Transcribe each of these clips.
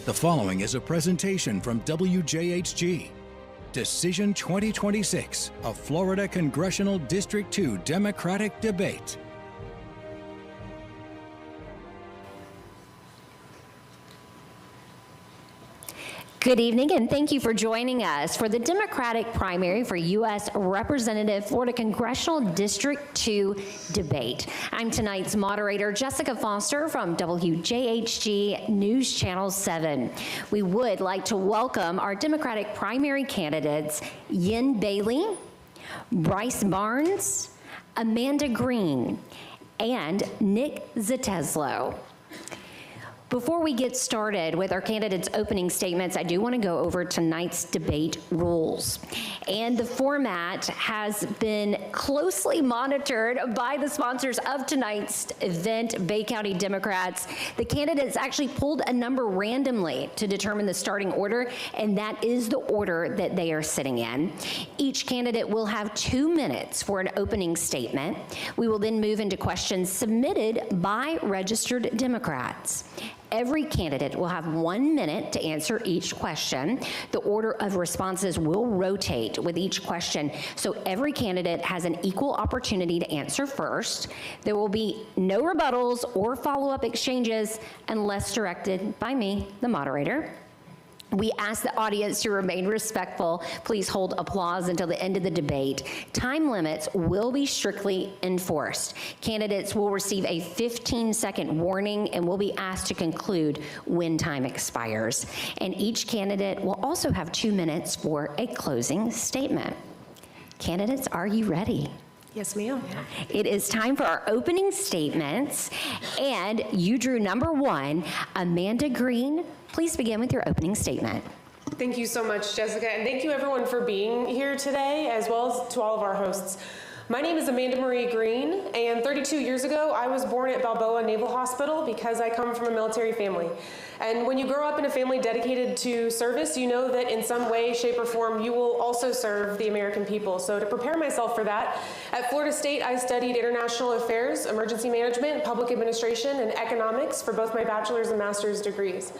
The following is a presentation from WJHG. Decision 2026, a Florida Congressional District 2 Democratic debate. Good evening, and thank you for joining us for the Democratic primary for U.S. Representative Florida Congressional District 2 debate. I'm tonight's moderator, Jessica Foster from WJHG News Channel 7. We would like to welcome our Democratic primary candidates, Yin Bailey, Bryce Barnes, Amanda Green, and Nick Zeteslow. Before we get started with our candidates' opening statements, I do want to go over tonight's debate rules. And the format has been closely monitored by the sponsors of tonight's event, Bay County Democrats. The candidates actually pulled a number randomly to determine the starting order, and that is the order that they are sitting in. Each candidate will have 2 minutes for an opening statement. We will then move into questions submitted by registered Democrats. Every candidate will have 1 minute to answer each question. The order of responses will rotate with each question, so every candidate has an equal opportunity to answer first. There will be no rebuttals or follow-up exchanges unless directed by me, the moderator. We ask the audience to remain respectful. Please hold applause until the end of the debate. Time limits will be strictly enforced. Candidates will receive a 15-second warning and will be asked to conclude when time expires. And each candidate will also have 2 minutes for a closing statement. Candidates, are you ready? Yes, ma'am. It is time for our opening statements, and you drew number 1, Amanda Green. Please begin with your opening statement. Thank you so much, Jessica, and thank you everyone for being here today, as well as to all of our hosts. My name is Amanda Marie Green, and 32 years ago, I was born at Balboa Naval Hospital because I come from a military family. And when you grow up in a family dedicated to service, you know that in some way, shape, or form, you will also serve the American people. So to prepare myself for that, at Florida State, I studied international affairs, emergency management, public administration, and economics for both my bachelor's and master's degrees.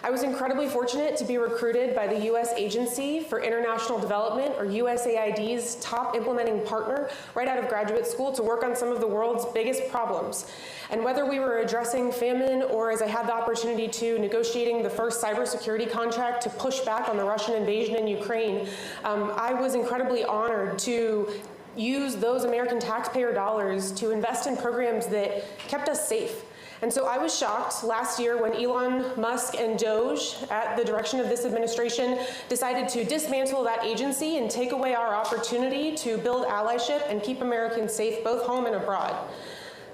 I was incredibly fortunate to be recruited by the U.S. Agency for International Development, or USAID's top implementing partner, right out of graduate school to work on some of the world's biggest problems. And whether we were addressing famine or, as I had the opportunity to, negotiating the first cybersecurity contract to push back on the Russian invasion in Ukraine, I was incredibly honored to use those American taxpayer dollars to invest in programs that kept us safe. And so I was shocked last year when Elon Musk and Doge, at the direction of this administration, decided to dismantle that agency and take away our opportunity to build allyship and keep Americans safe both home and abroad.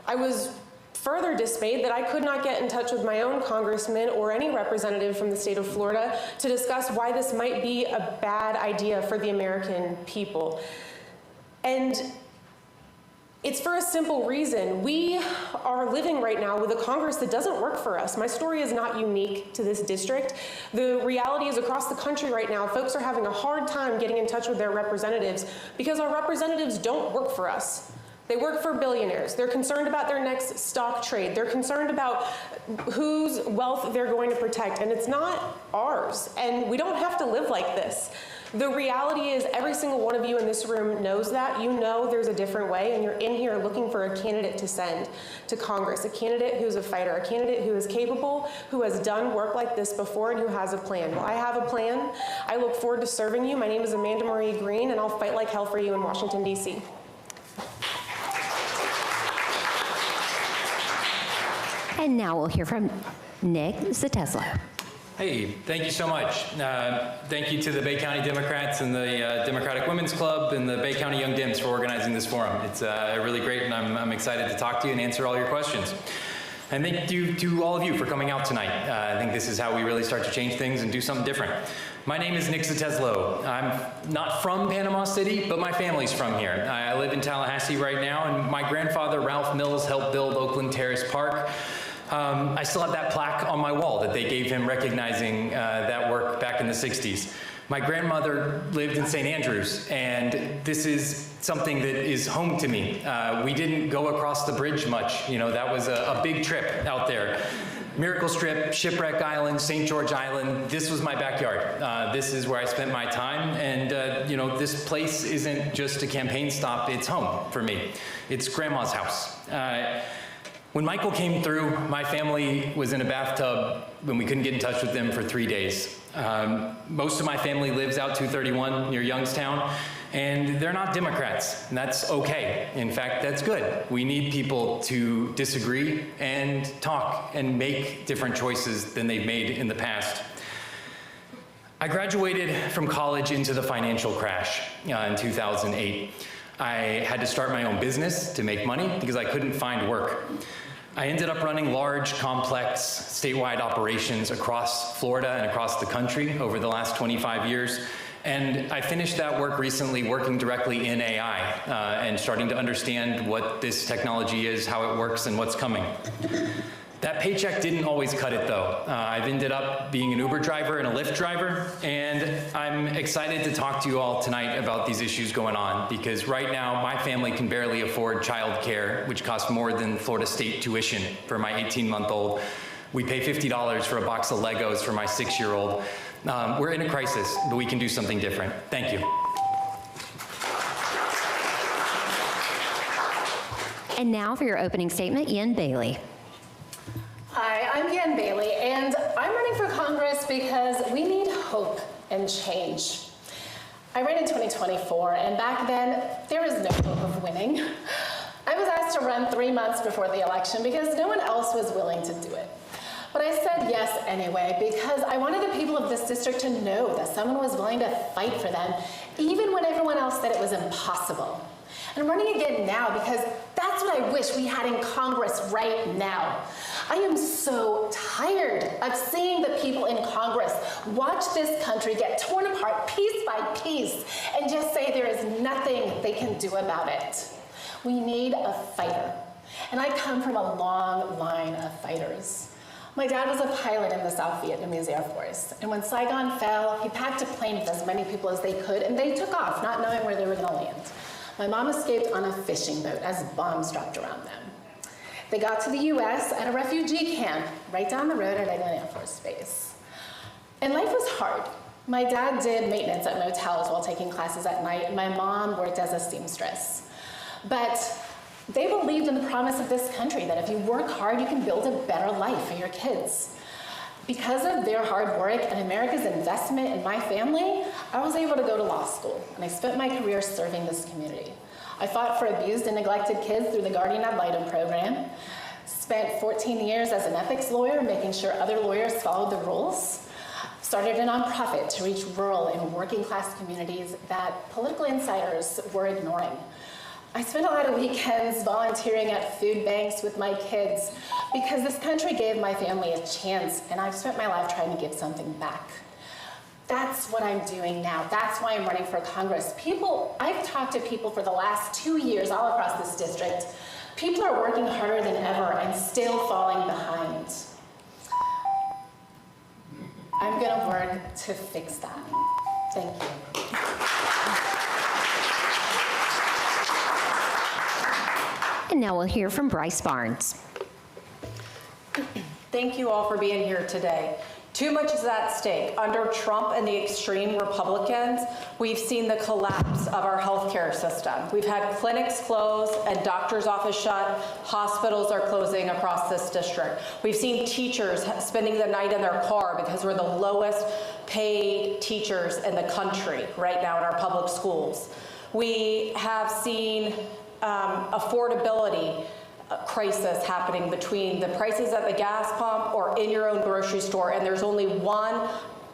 I was further dismayed that I could not get in touch with my own congressman or any representative from the state of Florida to discuss why this might be a bad idea for the American people. And it's for a simple reason. We are living right now with a Congress that doesn't work for us. My story is not unique to this district. The reality is across the country right now, folks are having a hard time getting in touch with their representatives because our representatives don't work for us. They work for billionaires. They're concerned about their next stock trade. They're concerned about whose wealth they're going to protect, and it's not ours. And we don't have to live like this. The reality is every single one of you in this room knows that. You know there's a different way, and you're in here looking for a candidate to send to Congress, a candidate who's a fighter, a candidate who is capable, who has done work like this before, and who has a plan. Well, I have a plan. I look forward to serving you. My name is Amanda Marie Green, and I'll fight like hell for you in Washington, D.C. And now we'll hear from Nick Zeteslow. Hey, thank you so much. Thank you to the Bay County Democrats and the Democratic Women's Club and the Bay County Young Dems for organizing this forum. It's really great, and I'm excited to talk to you and answer all your questions. And thank you to all of you for coming out tonight. I think this is how we really start to change things and do something different. My name is Nick Zeteslow. I'm not from Panama City, but my family's from here. I live in Tallahassee right now, and my grandfather, Ralph Mills, helped build Oakland Terrace Park. I still have that plaque on my wall that they gave him recognizing that work back in the 60s. My grandmother lived in St. Andrews, and this is something that is home to me. We didn't go across the bridge much. You know, that was a big trip out there. Miracle Strip, Shipwreck Island, St. George Island, this was my backyard. This is where I spent my time, and you know, this place isn't just a campaign stop, it's home for me. It's Grandma's house. When Michael came through, my family was in a bathtub when we couldn't get in touch with them for 3 days. Most of my family lives out 231 near Youngstown, and they're not Democrats, and that's okay. In fact, that's good. We need people to disagree and talk and make different choices than they've made in the past. I graduated from college into the financial crash in 2008. I had to start my own business to make money because I couldn't find work. I ended up running large, complex, statewide operations across Florida and across the country over the last 25 years. And I finished that work recently working directly in AI and starting to understand what this technology is, how it works, and what's coming. That paycheck didn't always cut it though. I've ended up being an Uber driver and a Lyft driver, and I'm excited to talk to you all tonight about these issues going on, because right now my family can barely afford childcare, which costs more than Florida State tuition for my 18-month-old. We pay $50 for a box of Legos for my 6-year-old. We're in a crisis, but we can do something different. Thank you. And now for your opening statement, Yen Bailey. Hi, I'm Yen Bailey, and I'm running for Congress because we need hope and change. I ran in 2024, and back then, there was no hope of winning. I was asked to run 3 months before the election because no one else was willing to do it. But I said yes anyway because I wanted the people of this district to know that someone was willing to fight for them, even when everyone else said it was impossible. And I'm running again now because that's what I wish we had in Congress right now. I am so tired of seeing the people in Congress watch this country get torn apart piece by piece and just say there is nothing they can do about it. We need a fighter. And I come from a long line of fighters. My dad was a pilot in the South Vietnamese Air Force, and when Saigon fell, he packed a plane with as many people as they could, and they took off, not knowing where they were going to land. My mom escaped on a fishing boat as bombs dropped around them. They got to the US at a refugee camp right down the road at Eglin Air Force Base. And life was hard. My dad did maintenance at motels while taking classes at night, and my mom worked as a seamstress. But they believed in the promise of this country that if you work hard, you can build a better life for your kids. Because of their hard work and America's investment in my family, I was able to go to law school, and I spent my career serving this community. I fought for abused and neglected kids through the Guardian Ad Litem program, spent 14 years as an ethics lawyer, making sure other lawyers followed the rules, started a nonprofit to reach rural and working class communities that political insiders were ignoring. I spent a lot of weekends volunteering at food banks with my kids because this country gave my family a chance, and I've spent my life trying to give something back. That's what I'm doing now. That's why I'm running for Congress. I've talked to people for the last 2 years all across this district. People are working harder than ever and still falling behind. I'm gonna work to fix that. Thank you. And now we'll hear from Bryce Barnes. Thank you all for being here today. Too much is at stake. Under Trump and the extreme Republicans, we've seen the collapse of our healthcare system. We've had clinics close and doctors' offices shut. Hospitals are closing across this district. We've seen teachers spending the night in their car because we're the lowest paid teachers in the country right now in our public schools. We have seen affordability crisis happening between the prices at the gas pump or in your own grocery store, and there's only one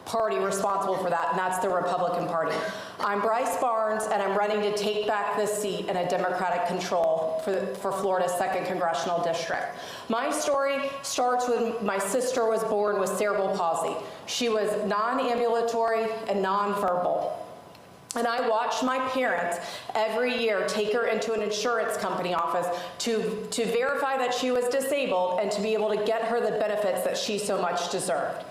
party responsible for that, and that's the Republican Party. I'm Bryce Barnes, and I'm running to take back this seat in a Democratic control for Florida's 2nd Congressional District. My story starts when my sister was born with cerebral palsy. She was non-ambulatory and non-verbal. And I watched my parents every year take her into an insurance company office to verify that she was disabled and to be able to get her the benefits that she so much deserved.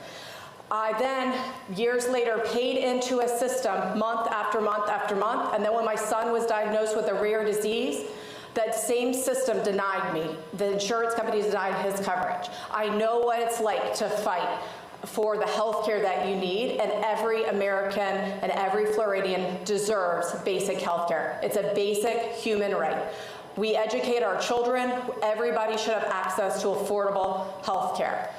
I then, years later, paid into a system month after month after month, and then when my son was diagnosed with a rare disease, That same system denied me. The insurance company denied his coverage. I know what it's like to fight for the health care that you need, and every American and every Floridian deserves basic health care. It's a basic human right. We educate our children. Everybody should have access to affordable health care.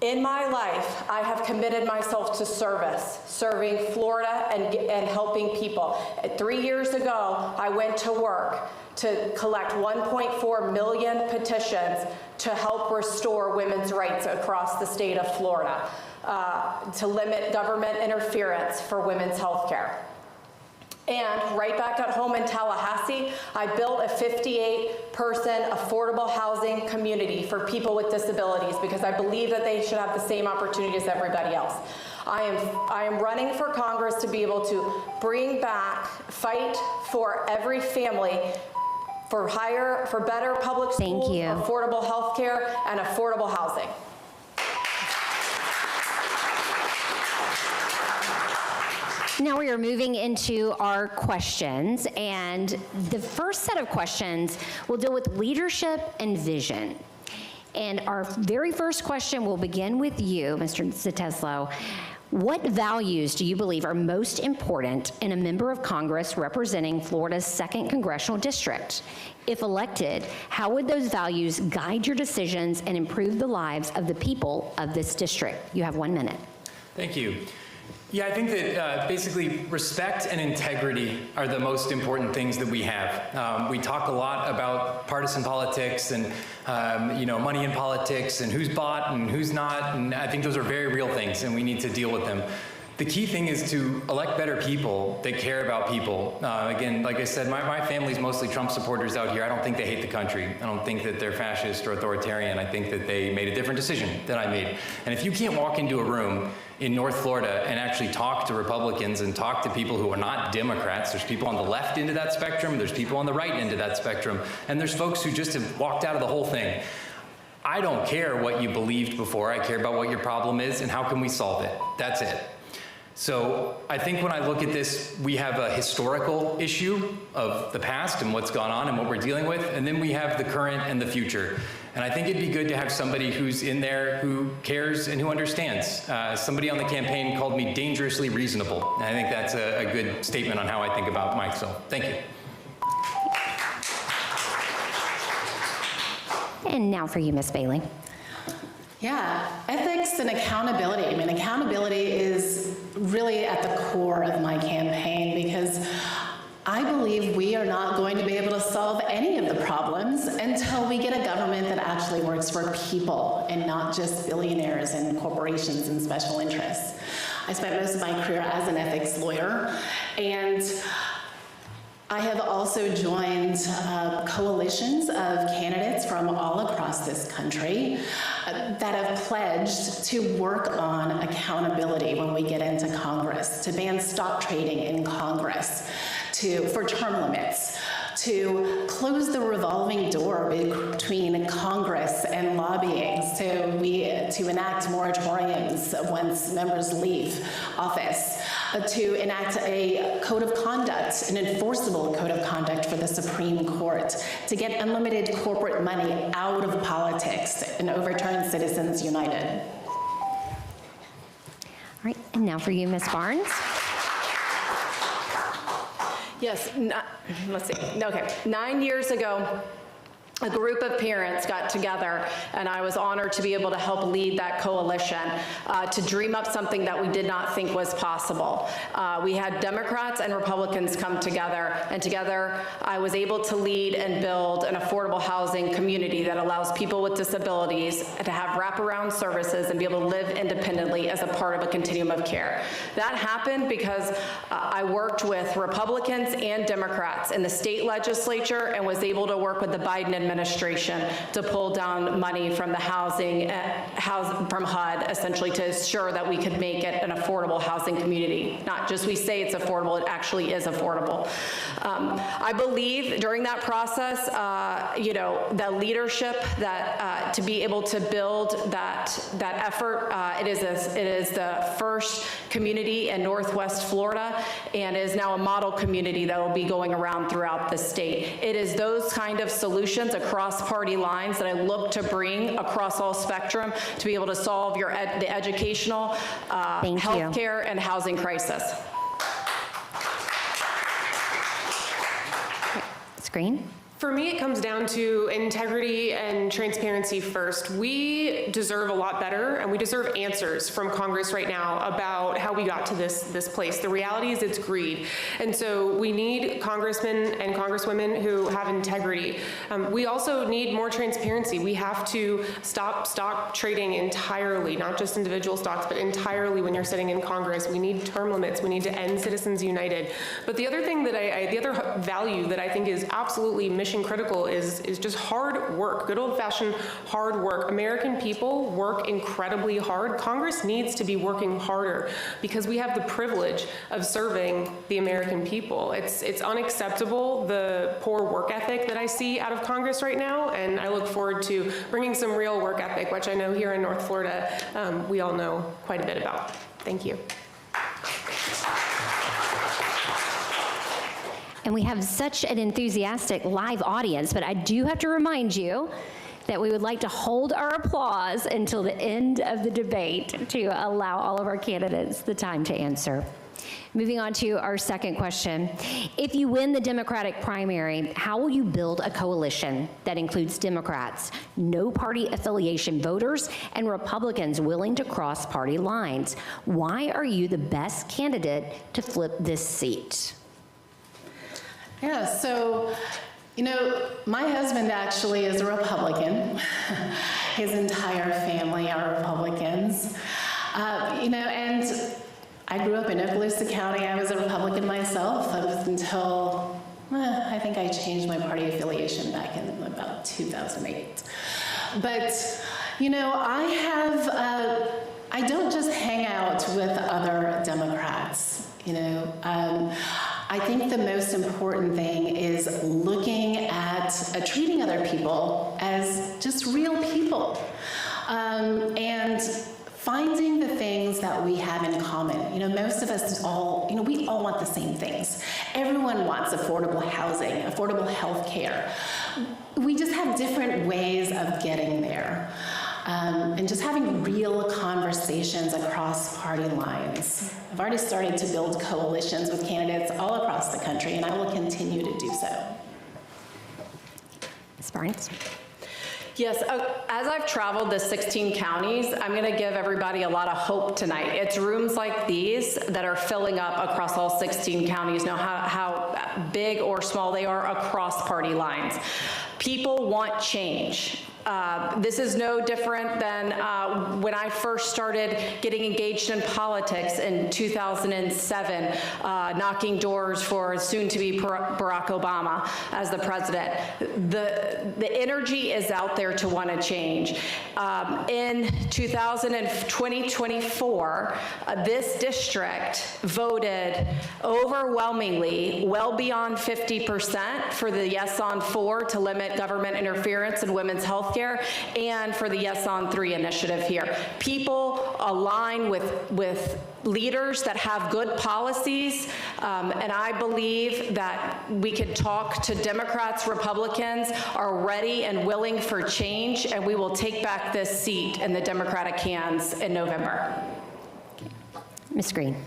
In my life, I have committed myself to service, serving Florida and helping people. 3 years ago, I went to work to collect 1.4 million petitions to help restore women's rights across the state of Florida, to limit government interference for women's health care. And right back at home in Tallahassee, I built a 58-person affordable housing community for people with disabilities because I believe that they should have the same opportunities as everybody else. I am running for Congress to be able to bring back, fight for every family, for better public schools, affordable health care, and affordable housing. Now we are moving into our questions, and the first set of questions will deal with leadership and vision. And our very first question will begin with you, Mr. Ziteslow. What values do you believe are most important in a member of Congress representing Florida's 2nd Congressional District? If elected, how would those values guide your decisions and improve the lives of the people of this district? You have 1 minute. Thank you. Yeah, I think that basically respect and integrity are the most important things that we have. We talk a lot about partisan politics and money in politics and who's bought and who's not, and I think those are very real things and we need to deal with them. The key thing is to elect better people that care about people. Again, like I said, my family's mostly Trump supporters out here. I don't think they hate the country. I don't think that they're fascist or authoritarian. I think that they made a different decision than I made. And if you can't walk into a room in North Florida and actually talk to Republicans and talk to people who are not Democrats, there's people on the left end of that spectrum, there's people on the right end of that spectrum, and there's folks who just have walked out of the whole thing. I don't care what you believed before. I care about what your problem is and how can we solve it. That's it. So I think when I look at this, we have a historical issue of the past and what's gone on and what we're dealing with, and then we have the current and the future. And I think it'd be good to have somebody who's in there who cares and who understands. Somebody on the campaign called me dangerously reasonable, and I think that's a good statement on how I think about myself. Thank you. And now for you, Ms. Bailey. Yeah, ethics and accountability. I mean, accountability is really at the core of my campaign because I believe we are not going to be able to solve any of the problems until we get a government that actually works for people and not just billionaires and corporations and special interests. I spent most of my career as an ethics lawyer, and I have also joined coalitions of candidates from all across this country that have pledged to work on accountability when we get into Congress, to ban stock trading in Congress, for term limits, to close the revolving door between Congress and lobbying, to enact moratoriums once members leave office, to enact a code of conduct, an enforceable code of conduct for the Supreme Court, to get unlimited corporate money out of politics and overturn Citizens United. All right, and now for you, Ms. Barnes. Yes, let's see. Okay, 9 years ago, a group of parents got together, and I was honored to be able to help lead that coalition to dream up something that we did not think was possible. We had Democrats and Republicans come together, and together I was able to lead and build an affordable housing community that allows people with disabilities to have wraparound services and be able to live independently as a part of a continuum of care. That happened because I worked with Republicans and Democrats in the state legislature and was able to work with the Biden administration administration to pull down money from the housing from HUD, essentially to ensure that we could make it an affordable housing community. Not just we say it's affordable, it actually is affordable. I believe during that process, the leadership that to be able to build that effort, it is the first community in Northwest Florida, and is now a model community that will be going around throughout the state. It is those kind of solutions across party lines that I look to bring across all spectrum to be able to solve the educational, healthcare, and housing crisis. Screen. For me, it comes down to integrity and transparency first. We deserve a lot better, and we deserve answers from Congress right now about how we got to this place. The reality is it's greed. And so we need congressmen and congresswomen who have integrity. We also need more transparency. We have to stop stock trading entirely, not just individual stocks, but entirely when you're sitting in Congress. We need term limits. We need to end Citizens United. But the other thing that the other value that I think is absolutely mission critical is just hard work, good old-fashioned hard work. American people work incredibly hard. Congress needs to be working harder because we have the privilege of serving the American people. It's unacceptable, the poor work ethic that I see out of Congress right now, and I look forward to bringing some real work ethic, which I know here in North Florida we all know quite a bit about. Thank you. And we have such an enthusiastic live audience, but I do have to remind you that we would like to hold our applause until the end of the debate to allow all of our candidates the time to answer. Moving on to our second question. If you win the Democratic primary, how will you build a coalition that includes Democrats, no party affiliation voters, and Republicans willing to cross party lines? Why are you the best candidate to flip this seat? Yeah, so, my husband actually is a Republican. His entire family are Republicans. And I grew up in Okaloosa County. I was a Republican myself up until, I think I changed my party affiliation back in about 2008. But, I don't just hang out with other Democrats, I think the most important thing is looking at treating other people as just real people, and finding the things that we have in common. Most of us we all want the same things. Everyone wants affordable housing, affordable health care. We just have different ways of getting there. And just having real conversations across party lines. I've already started to build coalitions with candidates all across the country, and I will continue to do so. Ms. Barnes? Yes, as I've traveled the 16 counties, I'm going to give everybody a lot of hope tonight. It's rooms like these that are filling up across all 16 counties, know how big or small they are across party lines. People want change. This is no different than when I first started getting engaged in politics in 2007, knocking doors for soon-to-be Barack Obama as the president. The energy is out there to want to change. In 2024, this district voted overwhelmingly, well beyond 50%, for the Yes on 4 to limit government interference in women's health care, and for the Yes on 3 initiative here. People align with leaders that have good policies, and I believe that we could talk to Democrats, Republicans are ready and willing for change, and we will take back this seat in the Democratic hands in November. Ms. Green.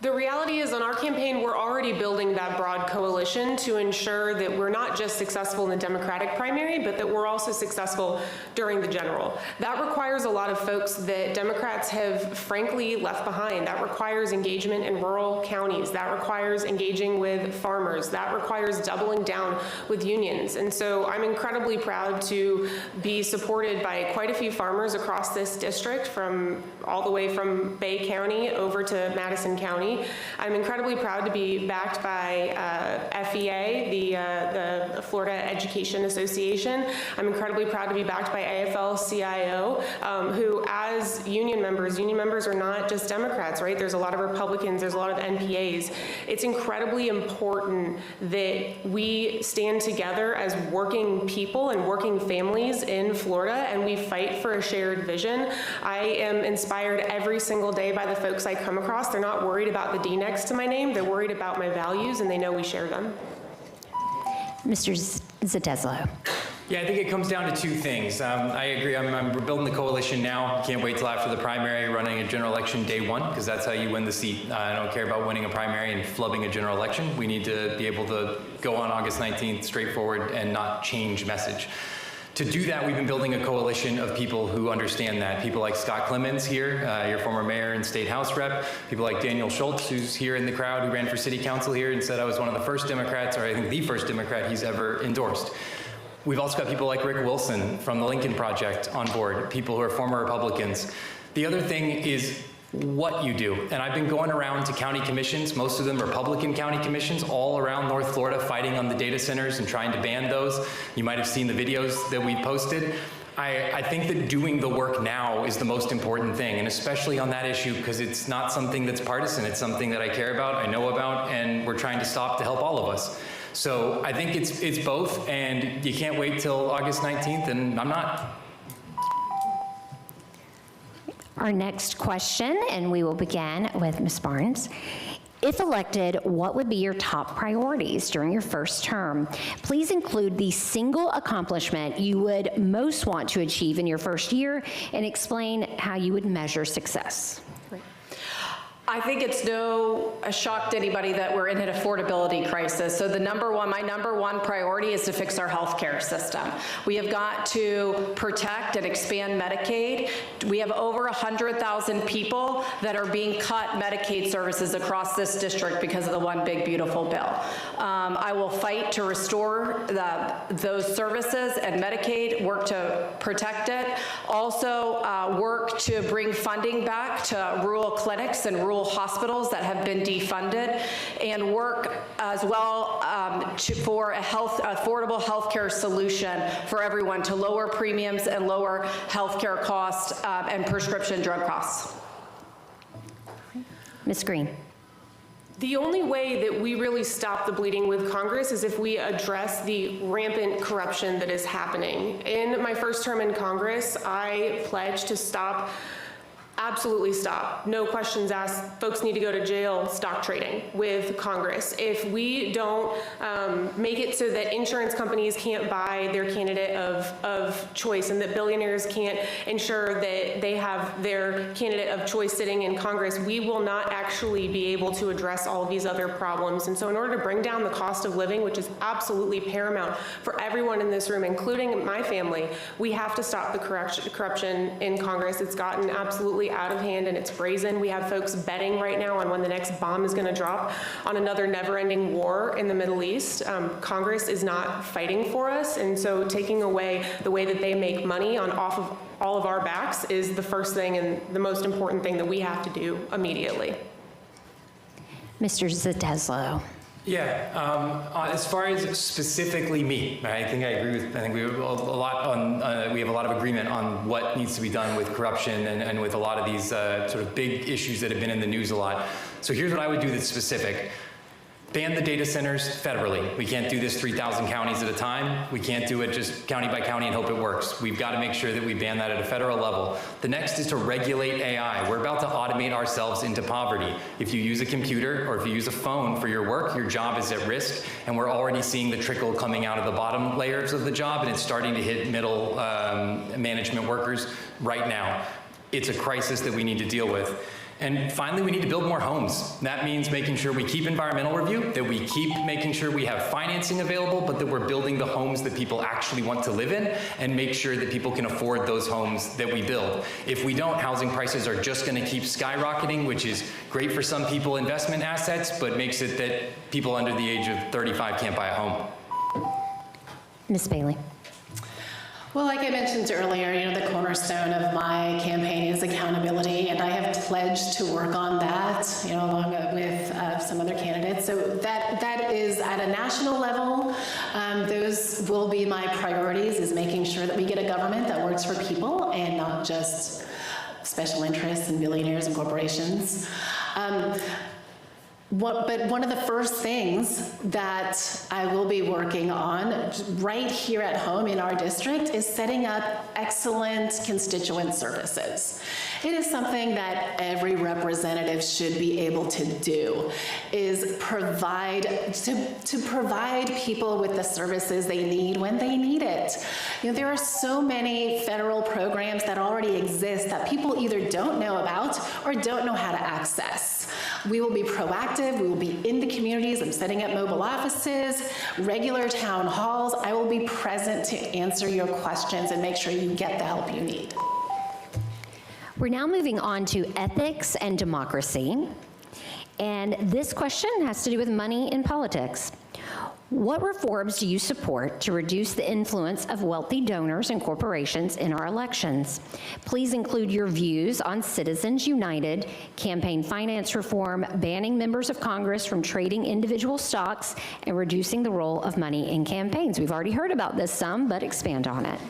The reality is, on our campaign, we're already building that broad coalition to ensure that we're not just successful in the Democratic primary, but that we're also successful during the general. That requires a lot of folks that Democrats have frankly left behind. That requires engagement in rural counties. That requires engaging with farmers. That requires doubling down with unions. And so I'm incredibly proud to be supported by quite a few farmers across this district, from all the way from Bay County over to Madison County. County. I'm incredibly proud to be backed by FEA, the Florida Education Association. I'm incredibly proud to be backed by AFL-CIO, who as union members are not just Democrats, right? There's a lot of Republicans, there's a lot of NPAs. It's incredibly important that we stand together as working people and working families in Florida, and we fight for a shared vision. I am inspired every single day by the folks I come across. They're not worried about the D next to my name, they're worried about my values, and they know we share them. Mr. Zedeslo. Yeah, I think it comes down to two things. I agree. We're building the coalition now. Can't wait till after the primary, running a general election day one, because that's how you win the seat. I don't care about winning a primary and flubbing a general election. We need to be able to go on August 19th straightforward and not change message. To do that, we've been building a coalition of people who understand that. People like Scott Clemens here, your former mayor and state house rep. People like Daniel Schultz, who's here in the crowd, who ran for city council here and said I was one of the first Democrats, or I think the first Democrat he's ever endorsed. We've also got people like Rick Wilson from the Lincoln Project on board, people who are former Republicans. The other thing is what you do. And I've been going around to county commissions, most of them Republican county commissions, all around North Florida, fighting on the data centers and trying to ban those. You might have seen the videos that we posted. I think that doing the work now is the most important thing, and especially on that issue, because it's not something that's partisan. It's something that I care about, I know about, and we're trying to stop to help all of us. So I think it's both, and you can't wait till August 19th, and I'm not. Our next question, and we will begin with Ms. Barnes. If elected, what would be your top priorities during your first term? Please include the single accomplishment you would most want to achieve in your first year and explain how you would measure success. I think it's no shock to anybody that we're in an affordability crisis. So my number one priority is to fix our healthcare system. We have got to protect and expand Medicaid. We have over 100,000 people that are being cut Medicaid services across this district because of the One Big Beautiful Bill. I will fight to restore those services and Medicaid, work to protect it. Also work to bring funding back to rural clinics and rural hospitals that have been defunded, and work as well for a affordable healthcare solution for everyone to lower premiums and lower healthcare costs and prescription drug costs. Ms. Green. The only way that we really stop the bleeding with Congress is if we address the rampant corruption that is happening. In my first term in Congress, I pledged to stop, absolutely stop, no questions asked, folks need to go to jail, stock trading with Congress. If we don't make it so that insurance companies can't buy their candidate of choice, and that billionaires can't ensure that they have their candidate of choice sitting in Congress, we will not actually be able to address all of these other problems. And so in order to bring down the cost of living, which is absolutely paramount for everyone in this room, including my family, we have to stop the corruption in Congress. It's gotten absolutely out of hand and it's brazen. We have folks betting right now on when the next bomb is going to drop on another never-ending war in the Middle East. Congress is not fighting for us, and so taking away the way that they make money off of all of our backs is the first thing and the most important thing that we have to do immediately. Mr. Zedeslo. Yeah, as far as specifically me, I think I agree with, I think we have a lot on, we have a lot of agreement on what needs to be done with corruption and with a lot of these sort of big issues that have been in the news a lot. So here's what I would do that's specific. Ban the data centers federally. We can't do this 3,000 counties at a time. We can't do it just county by county and hope it works. We've got to make sure that we ban that at a federal level. The next is to regulate AI. We're about to automate ourselves into poverty. If you use a computer or if you use a phone for your work, your job is at risk, and we're already seeing the trickle coming out of the bottom layers of the job, and it's starting to hit middle management workers right now. It's a crisis that we need to deal with. And finally, we need to build more homes. That means making sure we keep environmental review, that we keep making sure we have financing available, but that we're building the homes that people actually want to live in, and make sure that people can afford those homes that we build. If we don't, housing prices are just going to keep skyrocketing, which is great for some people investment assets, but makes it that people under the age of 35 can't buy a home. Ms. Bailey. Well, like I mentioned earlier, the cornerstone of my campaign is accountability, and I have pledged to work on that, along with some other candidates. So that is at a national level. Those will be my priorities, is making sure that we get a government that works for people and not just special interests and billionaires and corporations. But one of the first things that I will be working on right here at home in our district is setting up excellent constituent services. It is something that every representative should be able to do, is provide people with the services they need when they need it. There are so many federal programs that already exist that people either don't know about or don't know how to access. We will be proactive, we will be in the communities. I'm setting up mobile offices, regular town halls. I will be present to answer your questions and make sure you get the help you need. We're now moving on to ethics and democracy. And this question has to do with money in politics. What reforms do you support to reduce the influence of wealthy donors and corporations in our elections? Please include your views on Citizens United, campaign finance reform, banning members of Congress from trading individual stocks, and reducing the role of money in campaigns. We've already heard about this some, but expand on it.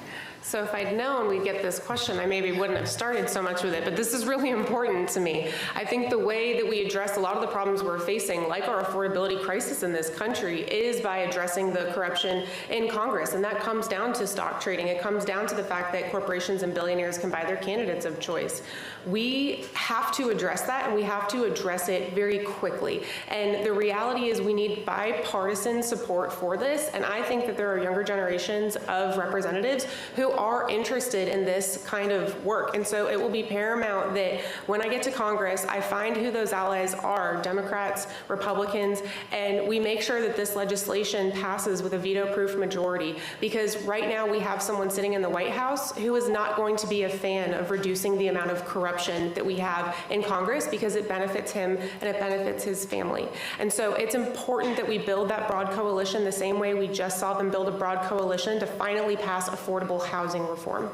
So if I'd known we'd get this question, I maybe wouldn't have started so much with it, but this is really important to me. I think the way that we address a lot of the problems we're facing, like our affordability crisis in this country, is by addressing the corruption in Congress, and that comes down to stock trading. It comes down to the fact that corporations and billionaires can buy their candidates of choice. We have to address that, and we have to address it very quickly. And the reality is we need bipartisan support for this, and I think that there are younger generations of representatives who are interested in this kind of work. And so it will be paramount that when I get to Congress, I find who those allies are, Democrats, Republicans, and we make sure that this legislation passes with a veto-proof majority. Because right now we have someone sitting in the White House who is not going to be a fan of reducing the amount of corruption that we have in Congress, because it benefits him and it benefits his family. And so it's important that we build that broad coalition the same way we just saw them build a broad coalition to finally pass affordable housing reform.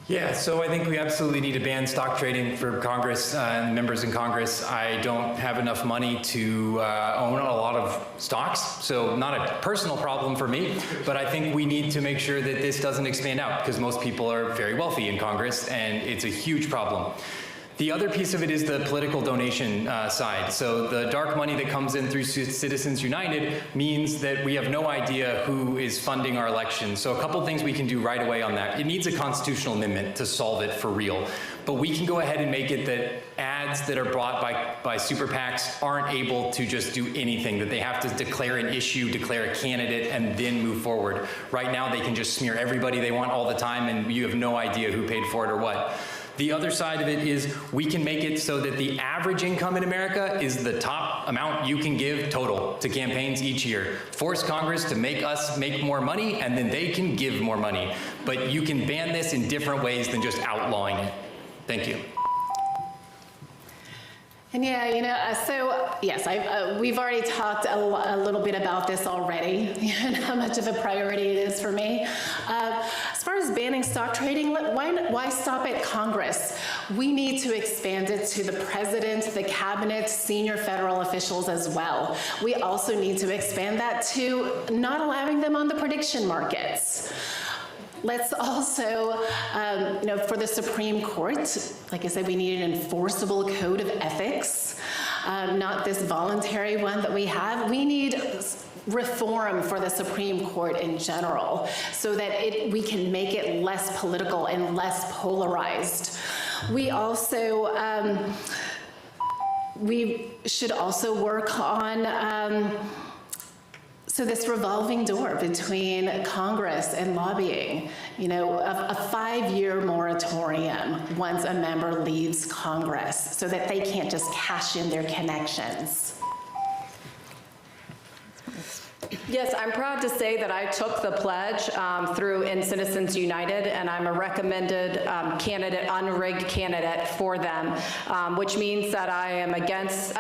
Yeah, so I think we absolutely need to ban stock trading for Congress and members in Congress. I don't have enough money to own a lot of stocks, so not a personal problem for me, but I think we need to make sure that this doesn't expand out, because most people are very wealthy in Congress, and it's a huge problem. The other piece of it is the political donation side. So the dark money that comes in through Citizens United means that we have no idea who is funding our elections. So a couple things we can do right away on that. It needs a constitutional amendment to solve it for real. But we can go ahead and make it that ads that are brought by super PACs aren't able to just do anything, that they have to declare an issue, declare a candidate, and then move forward. Right now they can just smear everybody they want all the time, and you have no idea who paid for it or what. The other side of it is we can make it so that the average income in America is the top amount you can give total to campaigns each year. Force Congress to make us make more money, and then they can give more money. But you can ban this in different ways than just outlawing it. Thank you. And yeah, so yes, we've already talked a little bit about this already, and how much of a priority it is for me. As far as banning stock trading, why stop at Congress? We need to expand it to the president, the cabinet, senior federal officials as well. We also need to expand that to not allowing them on the prediction markets. Let's also, for the Supreme Court, like I said, we need an enforceable code of ethics, not this voluntary one that we have. We need reform for the Supreme Court in general, so that we can make it less political and less polarized. We also, we should also work on so this revolving door between Congress and lobbying, a 5-year moratorium once a member leaves Congress, so that they can't just cash in their connections. Yes, I'm proud to say that I took the pledge through In Citizens United, and I'm a recommended candidate, unrigged candidate for them, which means that I am against,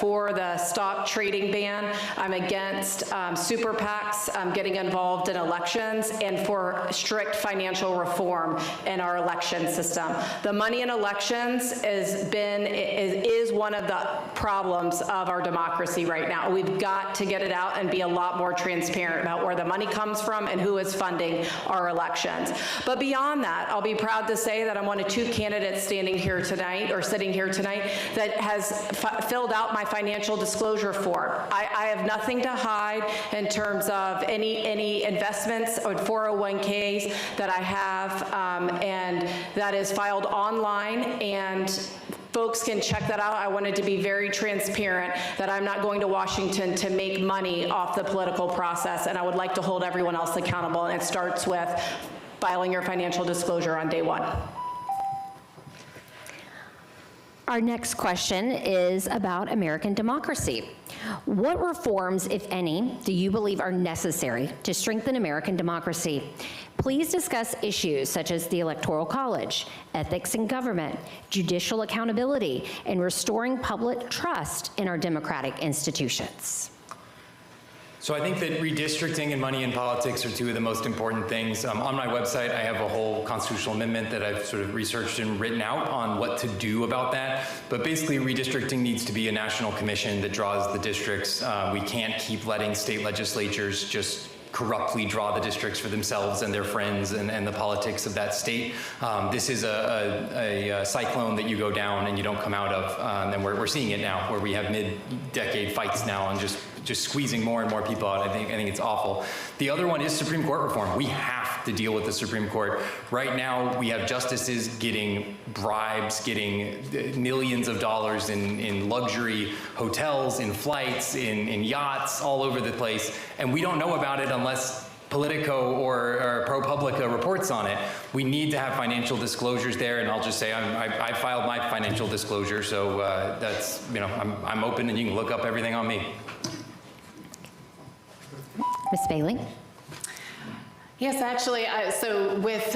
for the stock trading ban, I'm against super PACs getting involved in elections, and for strict financial reform in our election system. The money in elections is one of the problems of our democracy right now. We've got to get it out and be a lot more transparent about where the money comes from and who is funding our elections. But beyond that, I'll be proud to say that I'm one of 2 candidates standing here tonight, or sitting here tonight, that has filled out my financial disclosure form. I have nothing to hide in terms of any investments or 401ks that I have, and that is filed online, and folks can check that out. I wanted to be very transparent that I'm not going to Washington to make money off the political process, and I would like to hold everyone else accountable, and it starts with filing your financial disclosure on day 1. Our next question is about American democracy. What reforms, if any, do you believe are necessary to strengthen American democracy? Please discuss issues such as the Electoral College, ethics in government, judicial accountability, and restoring public trust in our democratic institutions. So I think that redistricting and money in politics are 2 of the most important things. On my website, I have a whole constitutional amendment that I've sort of researched and written out on what to do about that. But basically, redistricting needs to be a national commission that draws the districts. We can't keep letting state legislatures just corruptly draw the districts for themselves and their friends and the politics of that state. This is a cyclone that you go down and you don't come out of, and we're seeing it now, where we have mid-decade fights now and just squeezing more and more people out. I think it's awful. The other one is Supreme Court reform. We have to deal with the Supreme Court. Right now, we have justices getting bribes, getting millions of dollars in luxury hotels, in flights, in yachts, all over the place, and we don't know about it unless Politico or ProPublica reports on it. We need to have financial disclosures there, and I'll just say I filed my financial disclosure, so that's, I'm open, and you can look up everything on me. Ms. Bailey? Yes, actually, so with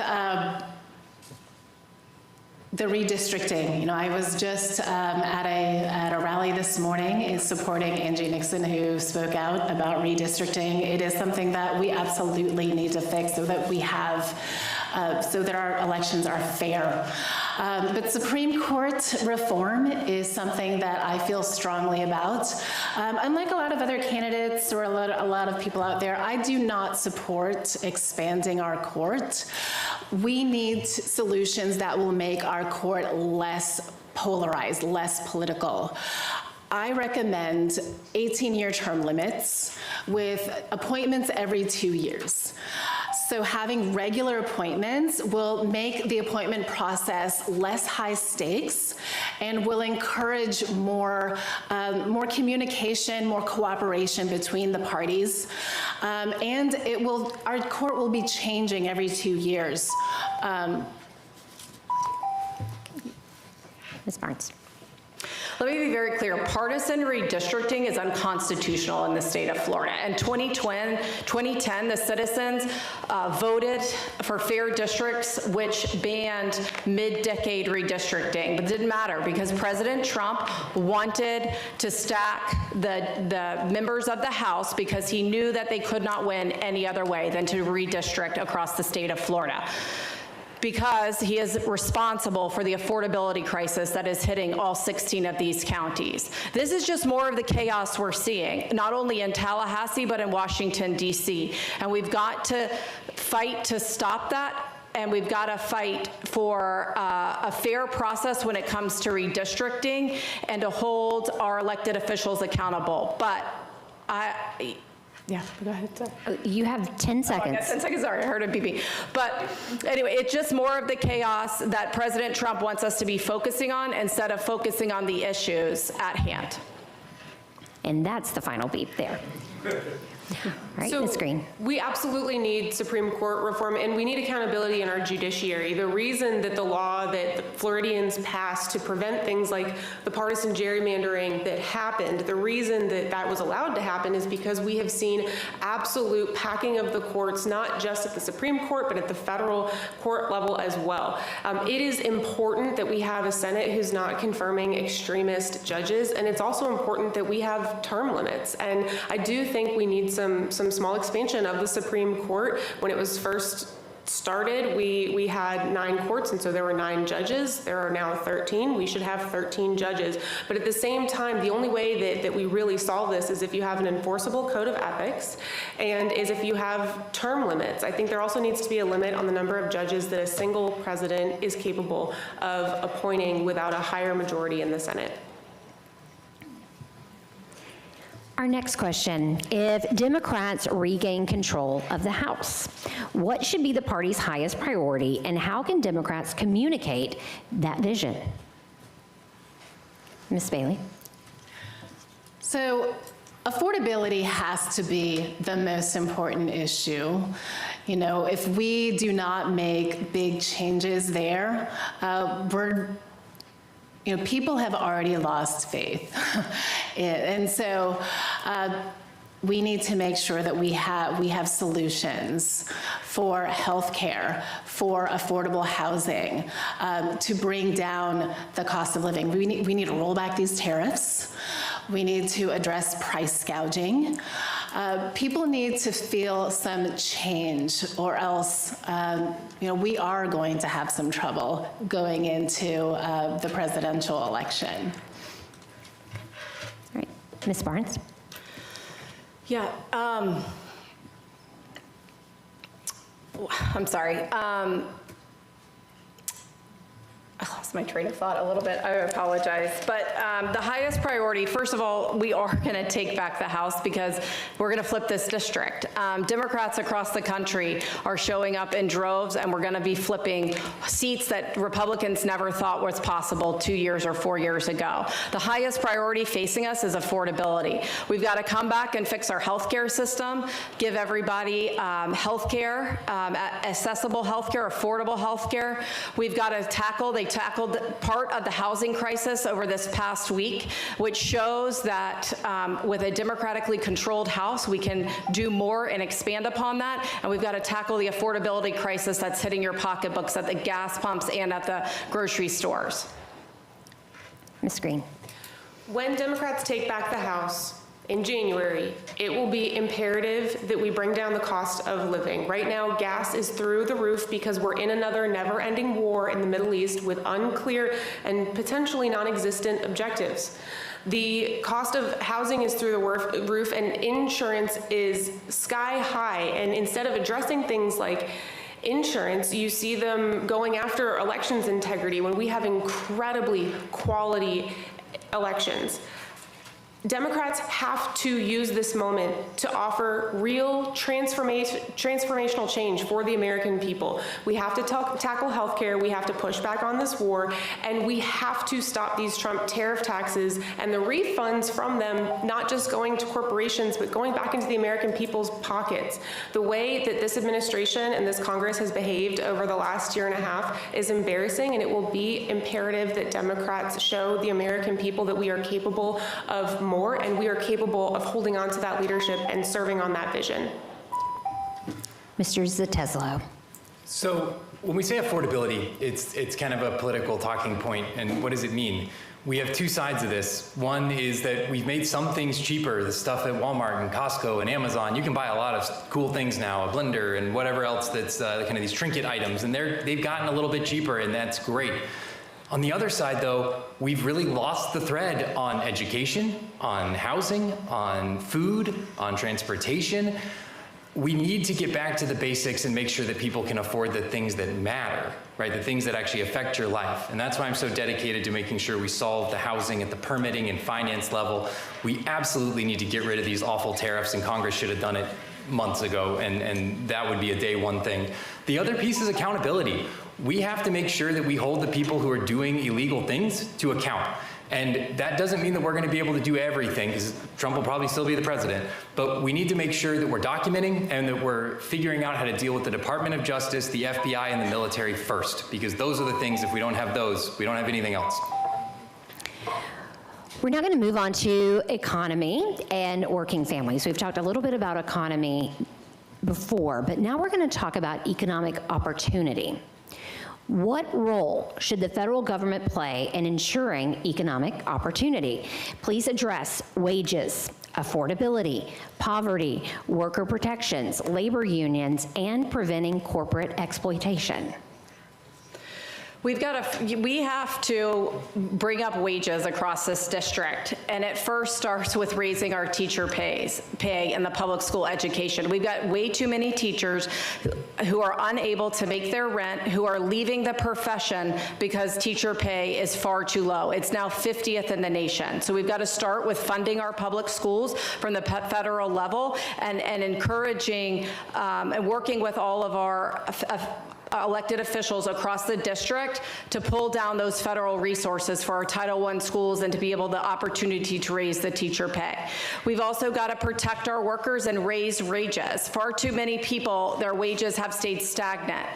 the redistricting, I was just at a rally this morning supporting Angie Nixon, who spoke out about redistricting. It is something that we absolutely need to fix so that we have, so that our elections are fair. But Supreme Court reform is something that I feel strongly about. Unlike a lot of other candidates or a lot of people out there, I do not support expanding our court. We need solutions that will make our court less polarized, less political. I recommend 18-year term limits with appointments every 2 years. So having regular appointments will make the appointment process less high stakes and will encourage more communication, more cooperation between the parties. And our court will be changing every 2 years. Ms. Barnes. Let me be very clear. Partisan redistricting is unconstitutional in the state of Florida. In 2010, the citizens voted for fair districts, which banned mid-decade redistricting. But it didn't matter because President Trump wanted to stack the members of the House because he knew that they could not win any other way than to redistrict across the state of Florida, because he is responsible for the affordability crisis that is hitting all 16 of these counties. This is just more of the chaos we're seeing, not only in Tallahassee, but in Washington, D.C. And we've got to fight to stop that, and we've got to fight for a fair process when it comes to redistricting and to hold our elected officials accountable. But yeah, go ahead. You have 10 seconds. Oh, I got 10 seconds, sorry, I heard a beeping. But anyway, it's just more of the chaos that President Trump wants us to be focusing on instead of focusing on the issues at hand. And that's the final beep there. All right, So Ms. Green. we absolutely need Supreme Court reform, and we need accountability in our judiciary. The reason that the law that the Floridians passed to prevent things like the partisan gerrymandering that happened, the reason that that was allowed to happen is because we have seen absolute packing of the courts, not just at the Supreme Court, but at the federal court level as well. It is important that we have a Senate who's not confirming extremist judges, and it's also important that we have term limits. And I do think we need some small expansion of the Supreme Court. When it was first started, we had 9 courts, and so there were 9 judges. There are now 13. We should have 13 judges. But at the same time, the only way that we really solve this is if you have an enforceable code of ethics and is if you have term limits. I think there also needs to be a limit on the number of judges that a single president is capable of appointing without a higher majority in the Senate. Our next question, if Democrats regain control of the House, what should be the party's highest priority and how can Democrats communicate that vision? Ms. Bailey. So affordability has to be the most important issue. You know, if we do not make big changes there, people have already lost faith. And so we need to make sure that we have solutions for healthcare, for affordable housing, to bring down the cost of living. We need to roll back these tariffs. We need to address price gouging. People need to feel some change, or else we are going to have some trouble going into the presidential election. All right, Ms. Barnes. Yeah, I'm sorry. I lost my train of thought a little bit. I apologize. But the highest priority, first of all, we are going to take back the House because we're going to flip this district. Democrats across the country are showing up in droves, and we're going to be flipping seats that Republicans never thought was possible 2 years or 4 years ago. The highest priority facing us is affordability. We've got to come back and fix our healthcare system, give everybody healthcare, accessible healthcare, affordable healthcare. We've got to tackled part of the housing crisis over this past week, which shows that with a democratically controlled House, we can do more and expand upon that. And we've got to tackle the affordability crisis that's hitting your pocketbooks at the gas pumps and at the grocery stores. Ms. Green. When Democrats take back the House in January, it will be imperative that we bring down the cost of living. Right now, gas is through the roof because we're in another never-ending war in the Middle East with unclear and potentially non-existent objectives. The cost of housing is through the roof, and insurance is sky high. And instead of addressing things like insurance, you see them going after elections integrity when we have incredibly quality elections. Democrats have to use this moment to offer real transformational change for the American people. We have to tackle healthcare, we have to push back on this war, and we have to stop these Trump tariff taxes and the refunds from them, not just going to corporations, but going back into the American people's pockets. The way that this administration and this Congress has behaved over the last year and a half is embarrassing, and it will be imperative that Democrats show the American people that we are capable of more, and we are capable of holding on to that leadership and serving on that vision. Mr. Zeteslow. So when we say affordability, it's kind of a political talking point, and what does it mean? We have two sides of this. One is that we've made some things cheaper, the stuff at Walmart and Costco and Amazon. You can buy a lot of cool things now, a blender and whatever else that's kind of these trinket items, and they've gotten a little bit cheaper, and that's great. On the other side, though, we've really lost the thread on education, on housing, on food, on transportation. We need to get back to the basics and make sure that people can afford the things that matter, right? The things that actually affect your life. And that's why I'm so dedicated to making sure we solve the housing at the permitting and finance level. We absolutely need to get rid of these awful tariffs, and Congress should have done it months ago, and that would be a day one thing. The other piece is accountability. We have to make sure that we hold the people who are doing illegal things to account. And that doesn't mean that we're going to be able to do everything, because Trump will probably still be the president. But we need to make sure that we're documenting and that we're figuring out how to deal with the Department of Justice, the FBI, and the military first, because those are the things, if we don't have those, we don't have anything else. We're now going to move on to economy and working families. We've talked a little bit about economy before, but now we're going to talk about economic opportunity. What role should the federal government play in ensuring economic opportunity? Please address wages, affordability, poverty, worker protections, labor unions, and preventing corporate exploitation. We have to bring up wages across this district, and it first starts with raising our teacher pay in the public school education. We've got way too many teachers who are unable to make their rent, who are leaving the profession because teacher pay is far too low. It's now 50th in the nation. So we've got to start with funding our public schools from the federal level and encouraging and working with all of our elected officials across the district to pull down those federal resources for our Title I schools and to be able the opportunity to raise the teacher pay. We've also got to protect our workers and raise wages. Far too many people, their wages have stayed stagnant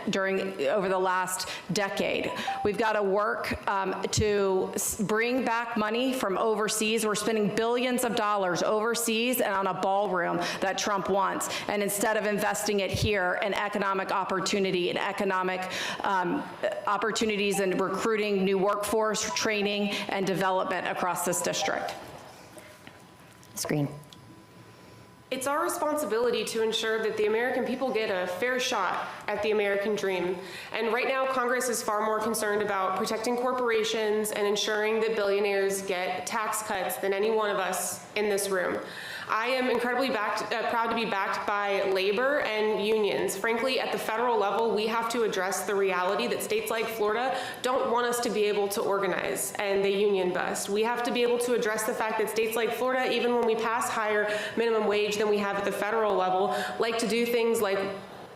over the last decade. We've got to work to bring back money from overseas. We're spending billions of dollars overseas and on a ballroom that Trump wants, and instead of investing it here in economic opportunity and economic opportunities and recruiting new workforce, training, and development across this district. Ms. Green. It's our responsibility to ensure that the American people get a fair shot at the American dream. And right now, Congress is far more concerned about protecting corporations and ensuring that billionaires get tax cuts than any one of us in this room. I am incredibly proud to be backed by labor and unions. Frankly, at the federal level, we have to address the reality that states like Florida don't want us to be able to organize and they union bust. We have to be able to address the fact that states like Florida, even when we pass higher minimum wage than we have at the federal level, like to do things like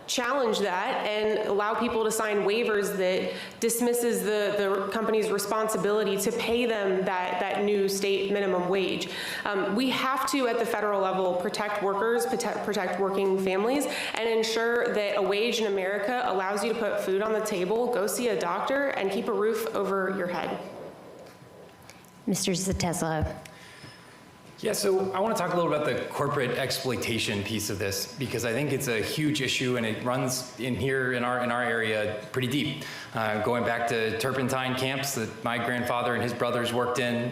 challenge that and allow people to sign waivers that dismisses the company's responsibility to pay them that new state minimum wage. We have to, at the federal level, protect workers, protect working families, and ensure that a wage in America allows you to put food on the table, go see a doctor, and keep a roof over your head. Mr. Zatesla. Yeah, so I want to talk a little about the corporate exploitation piece of this, because I think it's a huge issue and it runs in here in our area pretty deep. Going back to turpentine camps that my grandfather and his brothers worked in,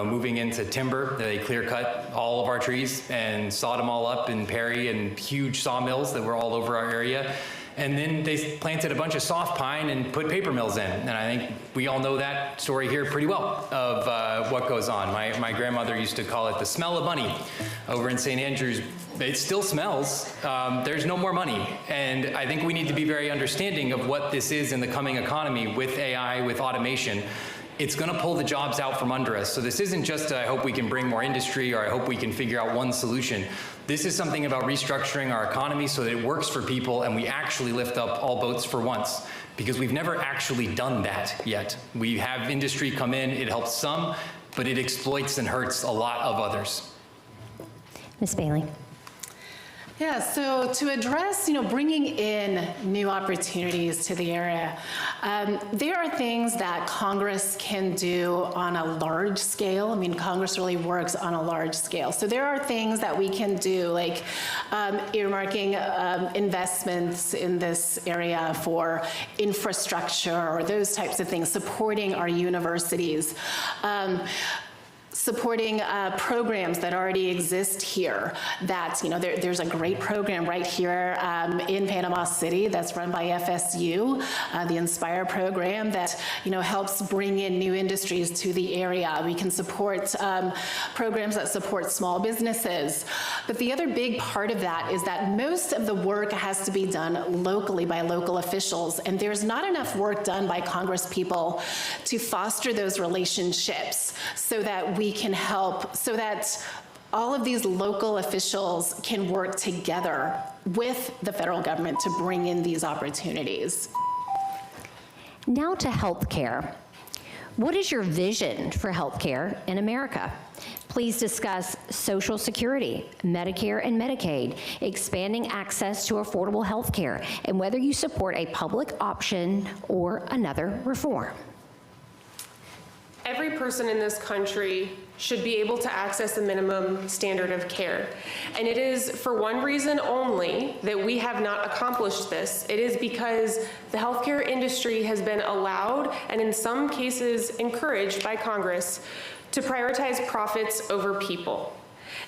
moving into timber, they clear cut all of our trees and sawed them all up in Perry and huge sawmills that were all over our area. And then they planted a bunch of soft pine and put paper mills in. And I think we all know that story here pretty well of what goes on. My grandmother used to call it the smell of money over in St. Andrews. It still smells. There's no more money. And I think we need to be very understanding of what this is in the coming economy with AI, with automation. It's going to pull the jobs out from under us. So this isn't just, I hope we can bring more industry or I hope we can figure out one solution. This is something about restructuring our economy so that it works for people and we actually lift up all boats for once, because we've never actually done that yet. We have industry come in, it helps some, but it exploits and hurts a lot of others. Ms. Bailey. Yeah, so to address, bringing in new opportunities to the area, there are things that Congress can do on a large scale. I mean, Congress really works on a large scale. So there are things that we can do, like earmarking investments in this area for infrastructure or those types of things, supporting our universities. Supporting programs that already exist here. That, there's a great program right here in Panama City that's run by FSU, the Inspire program that, helps bring in new industries to the area. We can support programs that support small businesses. But the other big part of that is that most of the work has to be done locally by local officials, and there's not enough work done by Congress people to foster those relationships so that we can help, so that all of these local officials can work together with the federal government to bring in these opportunities. Now to healthcare. What is your vision for healthcare in America? Please discuss Social Security, Medicare and Medicaid, expanding access to affordable healthcare, and whether you support a public option or another reform. Every person in this country should be able to access a minimum standard of care. And it is for one reason only that we have not accomplished this. It is because the healthcare industry has been allowed, and in some cases encouraged by Congress, to prioritize profits over people.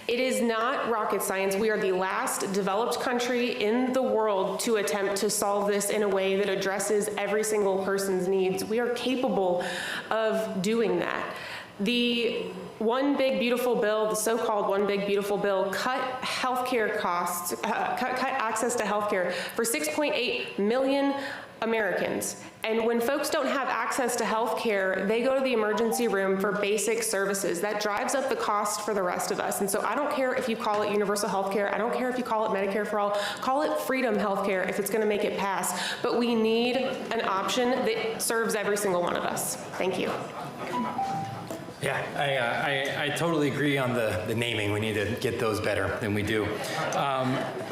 It is not rocket science. We are the last developed country in the world to attempt to solve this in a way that addresses every single person's needs. We are capable of doing that. The One Big Beautiful Bill, the so-called One Big Beautiful Bill, cut healthcare costs, cut access to healthcare for 6.8 million Americans. And when folks don't have access to health care, they go to the emergency room for basic services. That drives up the cost for the rest of us. And so I don't care if you call it universal health care, I don't care if you call it Medicare for all, call it freedom health care if it's gonna make it pass. But we need an option that serves every single one of us. Thank you. Yeah, I totally agree on the naming. We need to get those better than we do.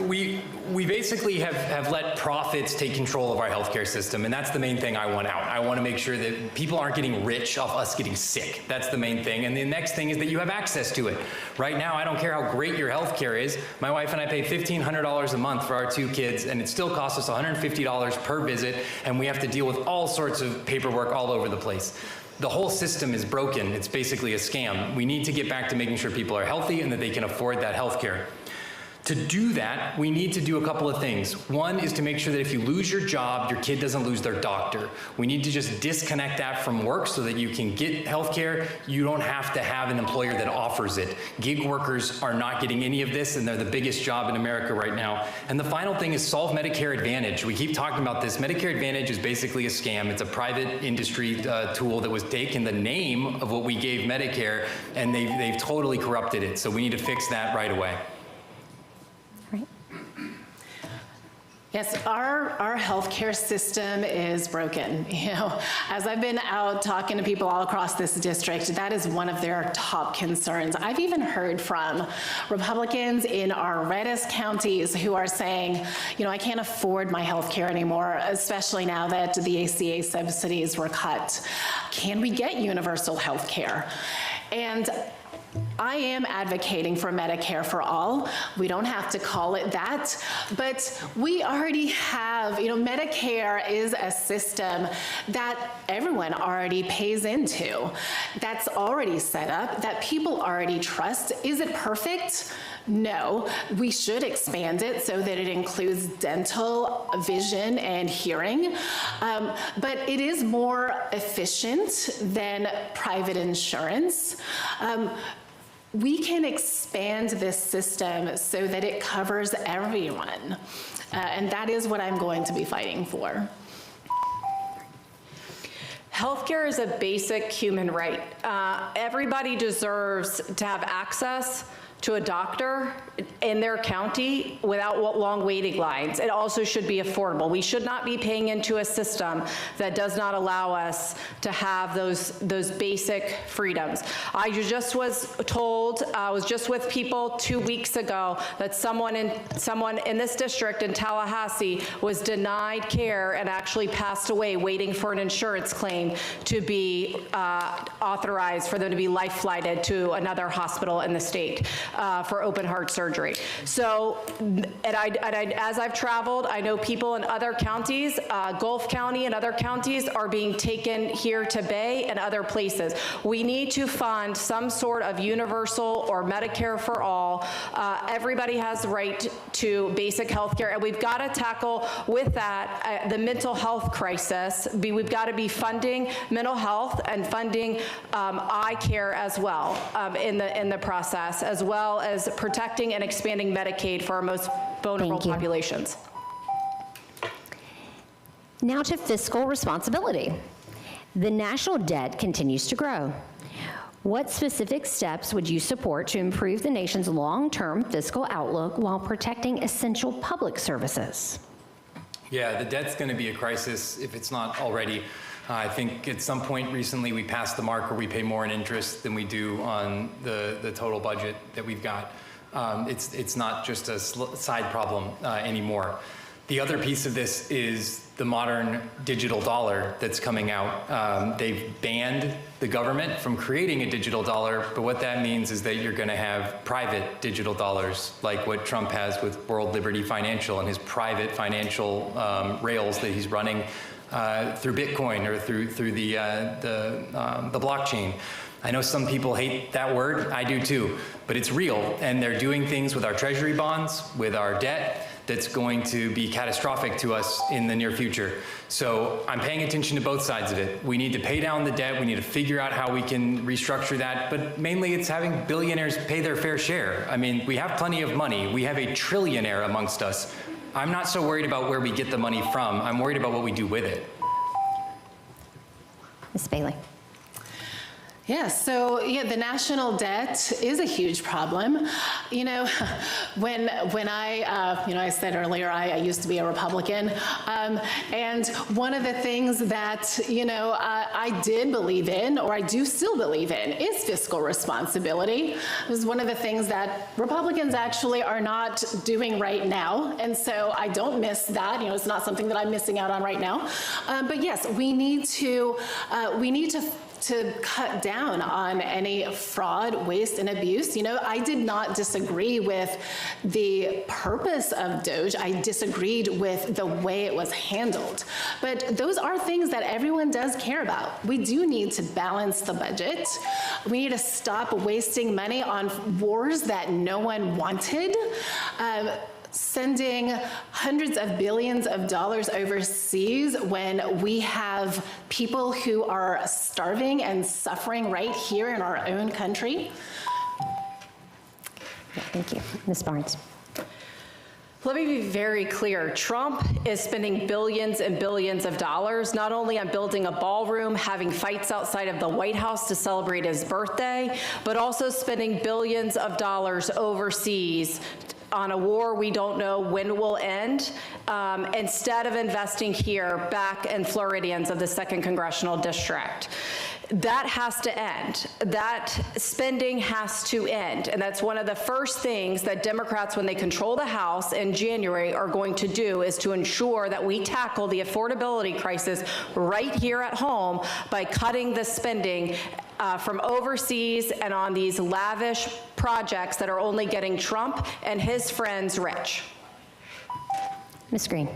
We basically have let profits take control of our healthcare system, and that's the main thing I want out. I want to make sure that people aren't getting rich off us getting sick. That's the main thing. And the next thing is that you have access to it. Right now, I don't care how great your healthcare is. My wife and I pay $1,500 a month for our 2 kids, and it still costs us $150 per visit, and we have to deal with all sorts of paperwork all over the place. The whole system is broken. It's basically a scam. We need to get back to making sure people are healthy and that they can afford that health care. To do that, we need to do a couple of things. One is to make sure that if you lose your job, your kid doesn't lose their doctor. We need to just disconnect that from work so that you can get health care. You don't have to have an employer that offers it. Gig workers are not getting any of this, and they're the biggest job in America right now. And the final thing is solve Medicare Advantage. We keep talking about this. Medicare Advantage is basically a scam. It's a private industry tool that was taken the name of what we gave Medicare, and they've totally corrupted it. So we need to fix that right away. Yes, our healthcare system is broken. You know, as I've been out talking to people all across this district, that is one of their top concerns. I've even heard from Republicans in our reddest counties who are saying, you know, I can't afford my healthcare anymore, especially now that the ACA subsidies were cut. Can we get universal healthcare? And I am advocating for Medicare for all. We don't have to call it that, but we already have, you know, Medicare is a system that everyone already pays into. That's already set up, that people already trust. Is it perfect? No. We should expand it so that it includes dental, vision, and hearing, but it is more efficient than private insurance. We can expand this system so that it covers everyone. And that is what I'm going to be fighting for. Healthcare is a basic human right. Everybody deserves to have access to a doctor in their county without long waiting lines. It also should be affordable. We should not be paying into a system that does not allow us to have those basic freedoms. I just was told, I was just with people 2 weeks ago, that someone in this district in Tallahassee was denied care and actually passed away waiting for an insurance claim to be authorized for them to be life flighted to another hospital in the state for open heart surgery. So, as I've traveled, I know people in other counties, Gulf County and other counties, are being taken here to Bay and other places. We need to fund some sort of universal or Medicare for all. Everybody has the right to basic health care, and we've got to tackle with that the mental health crisis. We've got to be funding mental health and funding eye care as well in the process, as well as protecting and expanding Medicaid for our most vulnerable populations. Now to fiscal responsibility. The national debt continues to grow. What specific steps would you support to improve the nation's long-term fiscal outlook while protecting essential public services? Yeah, the debt's going to be a crisis if it's not already. I think at some point recently we passed the mark where we pay more in interest than we do on the total budget that we've got. It's not just a side problem anymore. The other piece of this is the modern digital dollar that's coming out. They've banned the government from creating a digital dollar, but what that means is that you're going to have private digital dollars, like what Trump has with World Liberty Financial and his private financial rails that he's running through Bitcoin or through the blockchain. I know some people hate that word, I do too, but it's real, and they're doing things with our treasury bonds, with our debt, that's going to be catastrophic to us in the near future. So I'm paying attention to both sides of it. We need to pay down the debt, we need to figure out how we can restructure that, but mainly it's having billionaires pay their fair share. I mean, we have plenty of money. We have a trillionaire amongst us. I'm not so worried about where we get the money from. I'm worried about what we do with it. Ms. Bailey. Yeah, so yeah, the national debt is a huge problem. You know, when I said earlier I used to be a Republican, and one of the things that I did believe in, or I do still believe in, is fiscal responsibility. It was one of the things that Republicans actually are not doing right now, and so I don't miss that. You know, it's not something that I'm missing out on right now. But yes, we need to cut down on any fraud, waste, and abuse. You know, I did not disagree with the purpose of DOJ. I disagreed with the way it was handled. But those are things that everyone does care about. We do need to balance the budget. We need to stop wasting money on wars that no one wanted. Sending hundreds of billions of dollars overseas when we have people who are starving and suffering right here in our own country. Yeah, thank you. Ms. Barnes. Let me be very clear. Trump is spending billions and billions of dollars, not only on building a ballroom, having fights outside of the White House to celebrate his birthday, but also spending billions of dollars overseas on a war we don't know when will end, instead of investing here back in Floridians of the 2nd Congressional District. That has to end. That spending has to end. And that's one of the first things that Democrats, when they control the House in January, are going to do, is to ensure that we tackle the affordability crisis right here at home by cutting the spending from overseas and on these lavish projects that are only getting Trump and his friends rich. Ms. Green.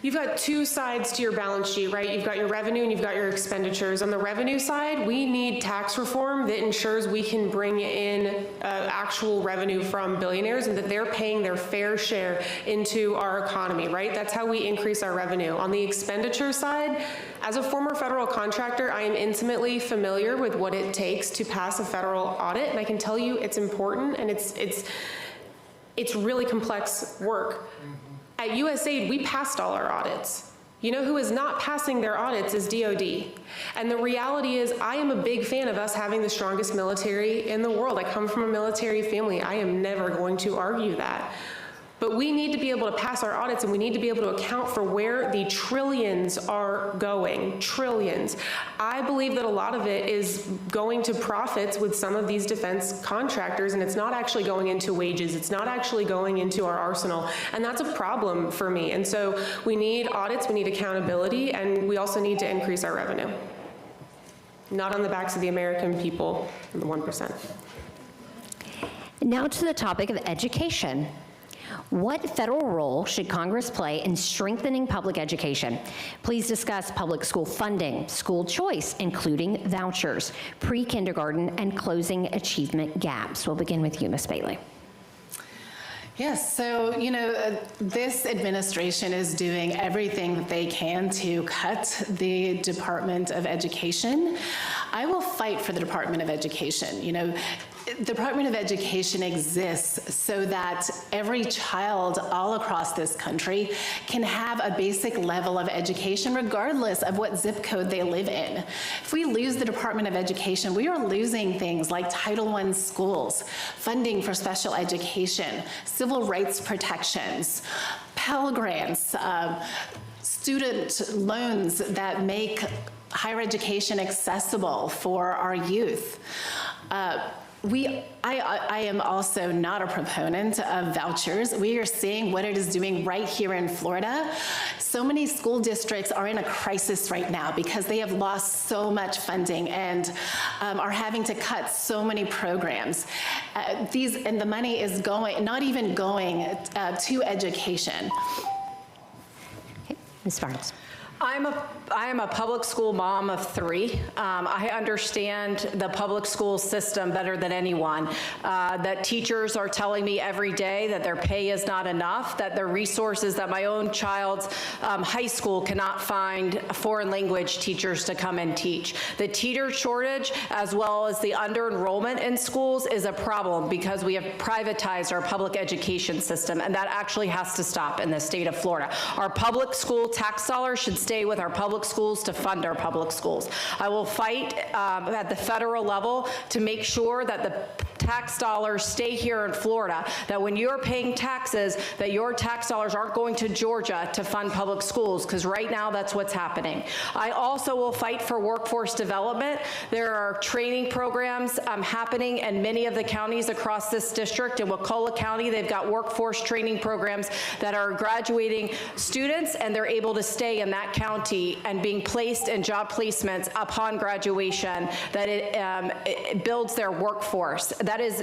You've got two sides to your balance sheet, right? You've got your revenue and you've got your expenditures. On the revenue side, we need tax reform that ensures we can bring in actual revenue from billionaires and that they're paying their fair share into our economy, right? That's how we increase our revenue. On the expenditure side, as a former federal contractor, I am intimately familiar with what it takes to pass a federal audit, and I can tell you it's important and it's really complex work. At USAID, we passed all our audits. You know who is not passing their audits is DOD. And the reality is, I am a big fan of us having the strongest military in the world. I come from a military family. I am never going to argue that. But we need to be able to pass our audits, and we need to be able to account for where the trillions are going, trillions. I believe that a lot of it is going to profits with some of these defense contractors, and it's not actually going into wages. It's not actually going into our arsenal, and that's a problem for me. And so we need audits, we need accountability, and we also need to increase our revenue. Not on the backs of the American people, and the 1%. Now to the topic of education. What federal role should Congress play in strengthening public education? Please discuss public school funding, school choice, including vouchers, pre-kindergarten, and closing achievement gaps. We'll begin with you, Ms. Bailey. Yes, so, this administration is doing everything that they can to cut the Department of Education. I will fight for the Department of Education. The Department of Education exists so that every child all across this country can have a basic level of education regardless of what zip code they live in. If we lose the Department of Education, we are losing things like Title I schools, funding for special education, civil rights protections, Pell Grants, student loans that make higher education accessible for our youth. I am also not a proponent of vouchers. We are seeing what it is doing right here in Florida. So many school districts are in a crisis right now because they have lost so much funding and are having to cut so many programs. And the money is not even going to education. Okay. Ms. Barnes. I am a public school mom of 3. I understand the public school system better than anyone. That teachers are telling me every day that their pay is not enough, that their resources, that my own child's high school cannot find foreign language teachers to come and teach. The teacher shortage, as well as the under-enrollment in schools, is a problem because we have privatized our public education system, and that actually has to stop in the state of Florida. Our public school tax dollars should stay with our public schools to fund our public schools. I will fight at the federal level to make sure that the tax dollars stay here in Florida, that when you're paying taxes, that your tax dollars aren't going to Georgia to fund public schools, because right now that's what's happening. I also will fight for workforce development. There are training programs happening in many of the counties across this district. In Wakulla County, they've got workforce training programs that are graduating students, and they're able to stay in that county and being placed in job placements upon graduation, that it builds their workforce. That is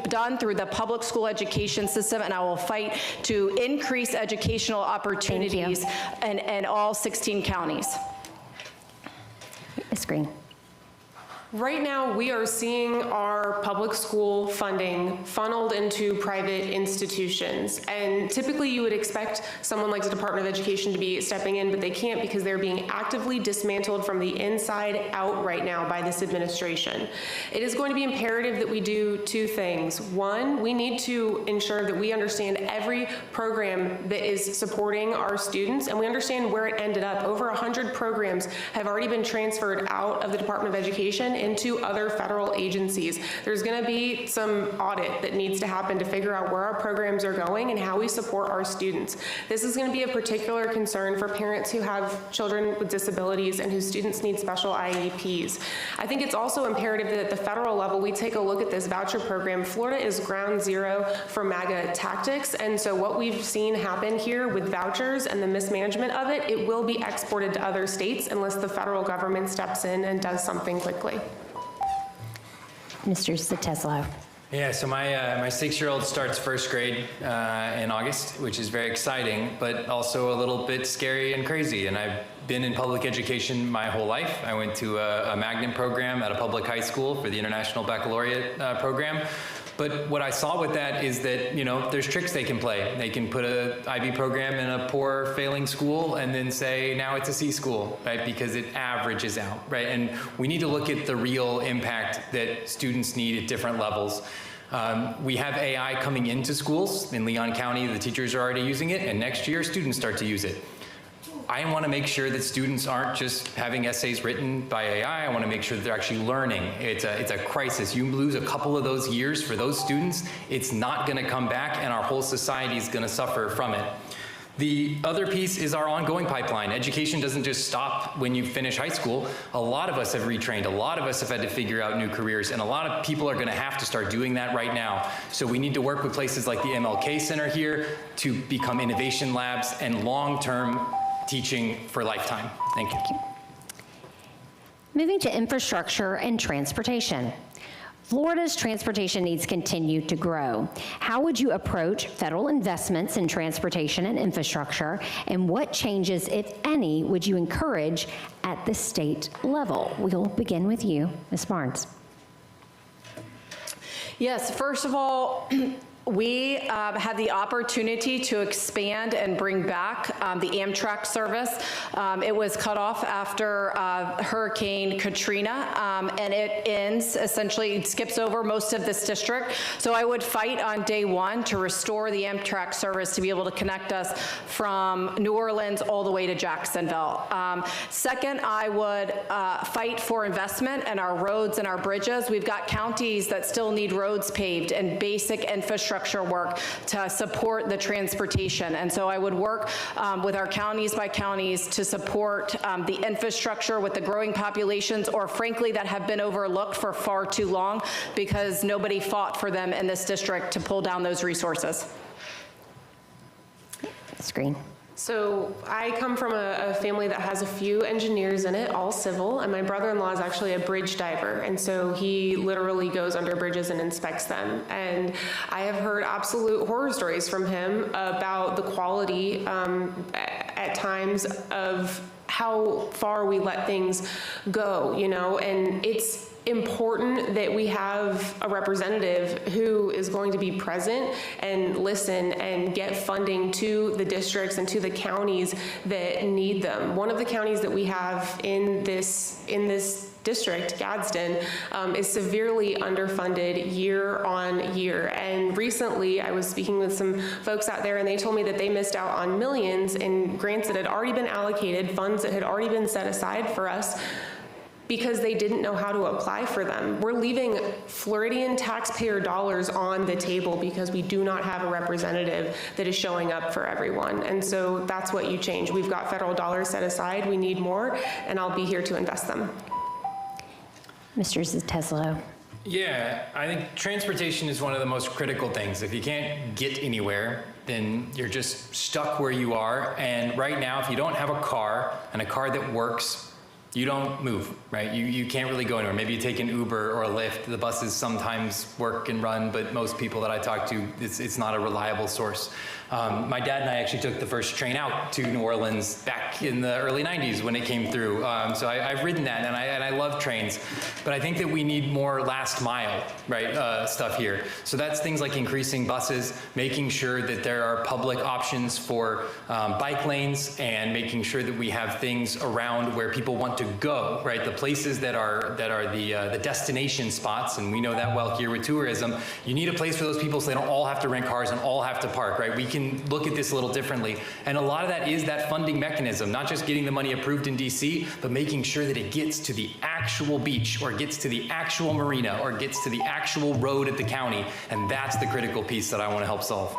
done through the public school education system, and I will fight to increase educational opportunities in all 16 counties. Ms. Green. Right now, we are seeing our public school funding funneled into private institutions. And typically you would expect someone like the Department of Education to be stepping in, but they can't because they're being actively dismantled from the inside out right now by this administration. It is going to be imperative that we do 2 things. One, we need to ensure that we understand every program that is supporting our students, and we understand where it ended up. Over 100 programs have already been transferred out of the Department of Education into other federal agencies. There's going to be some audit that needs to happen to figure out where our programs are going and how we support our students. This is going to be a particular concern for parents who have children with disabilities and whose students need special IEPs. I think it's also imperative that at the federal level we take a look at this voucher program. Florida is ground zero for MAGA tactics, and so what we've seen happen here with vouchers and the mismanagement of it, it will be exported to other states unless the federal government steps in and does something quickly. Mr. Sateslow. Yeah, so my 6-year-old starts first grade in August, which is very exciting, but also a little bit scary and crazy. And I've been in public education my whole life. I went to a magnet program at a public high school for the International Baccalaureate program. But what I saw with that is that, you know, there's tricks they can play. They can put an IB program in a poor, failing school and then say, now it's a C school, right? Because it averages out, right? And we need to look at the real impact that students need at different levels. We have AI coming into schools. In Leon County, the teachers are already using it, and next year, students start to use it. I want to make sure that students aren't just having essays written by AI. I want to make sure that they're actually learning. It's a crisis. You lose a couple of those years for those students, it's not going to come back, and our whole society is going to suffer from it. The other piece is our ongoing pipeline. Education doesn't just stop when you finish high school. A lot of us have retrained. A lot of us have had to figure out new careers, and a lot of people are going to have to start doing that right now. So we need to work with places like the MLK Center here to become innovation labs and long-term teaching for lifetime. Thank you. Moving to infrastructure and transportation. Florida's transportation needs continue to grow. How would you approach federal investments in transportation and infrastructure, and what changes, if any, would you encourage at the state level? We'll begin with you, Ms. Barnes. Yes, first of all, we had the opportunity to expand and bring back the Amtrak service. It was cut off after Hurricane Katrina, and it ends, essentially, it skips over most of this district. So I would fight on day one to restore the Amtrak service to be able to connect us from New Orleans all the way to Jacksonville. Second, I would fight for investment in our roads and our bridges. We've got counties that still need roads paved and basic infrastructure infrastructure work to support the transportation. And so I would work with our counties by counties to support the infrastructure with the growing populations, or frankly, that have been overlooked for far too long because nobody fought for them in this district to pull down those resources. Screen. So I come from a family that has a few engineers in it, all civil, and my brother-in-law is actually a bridge diver, and so he literally goes under bridges and inspects them. And I have heard absolute horror stories from him about the quality at times of how far we let things go, you know, and it's important that we have a representative who is going to be present and listen and get funding to the districts and to the counties that need them. One of the counties that we have in this district, Gadsden, is severely underfunded year on year. And recently I was speaking with some folks out there and they told me that they missed out on millions in grants that had already been allocated, funds that had already been set aside for us, because they didn't know how to apply for them. We're leaving Floridian taxpayer dollars on the table because we do not have a representative that is showing up for everyone. And so that's what you change. We've got federal dollars set aside, we need more, and I'll be here to invest them. Mr. Teslo. Yeah, I think transportation is one of the most critical things. If you can't get anywhere, then you're just stuck where you are. And right now, if you don't have a car, and a car that works, you don't move, right? You can't really go anywhere. Maybe you take an Uber or a Lyft. The buses sometimes work and run, but most people that I talk to, it's not a reliable source. My dad and I actually took the first train out to New Orleans back in the early 90s when it came through. So I've ridden that, and I love trains. But I think that we need more last mile, right, stuff here. So that's things like increasing buses, making sure that there are public options for bike lanes, and making sure that we have things around where people want to go, right? The places that are the destination spots, and we know that well here with tourism. You need a place for those people so they don't all have to rent cars and all have to park, right? We can look at this a little differently. And a lot of that is that funding mechanism, not just getting the money approved in DC, but making sure that it gets to the actual beach, or gets to the actual marina, or gets to the actual road at the county. And that's the critical piece that I want to help solve.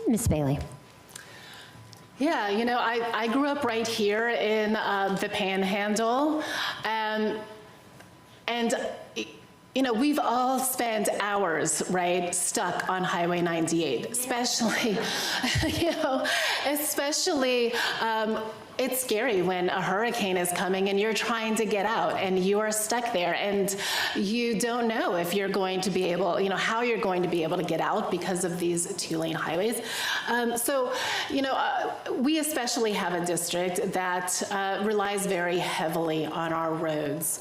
Ms. Bailey. Yeah, you know, I grew up right here in the Panhandle, and you know, we've all spent hours, right, stuck on Highway 98, especially, you know, it's scary when a hurricane is coming and you're trying to get out and you are stuck there and you don't know if you're going to be able, you know, how you're going to be able to get out because of these two-lane highways. So, you know, we especially have a district that relies very heavily on our roads.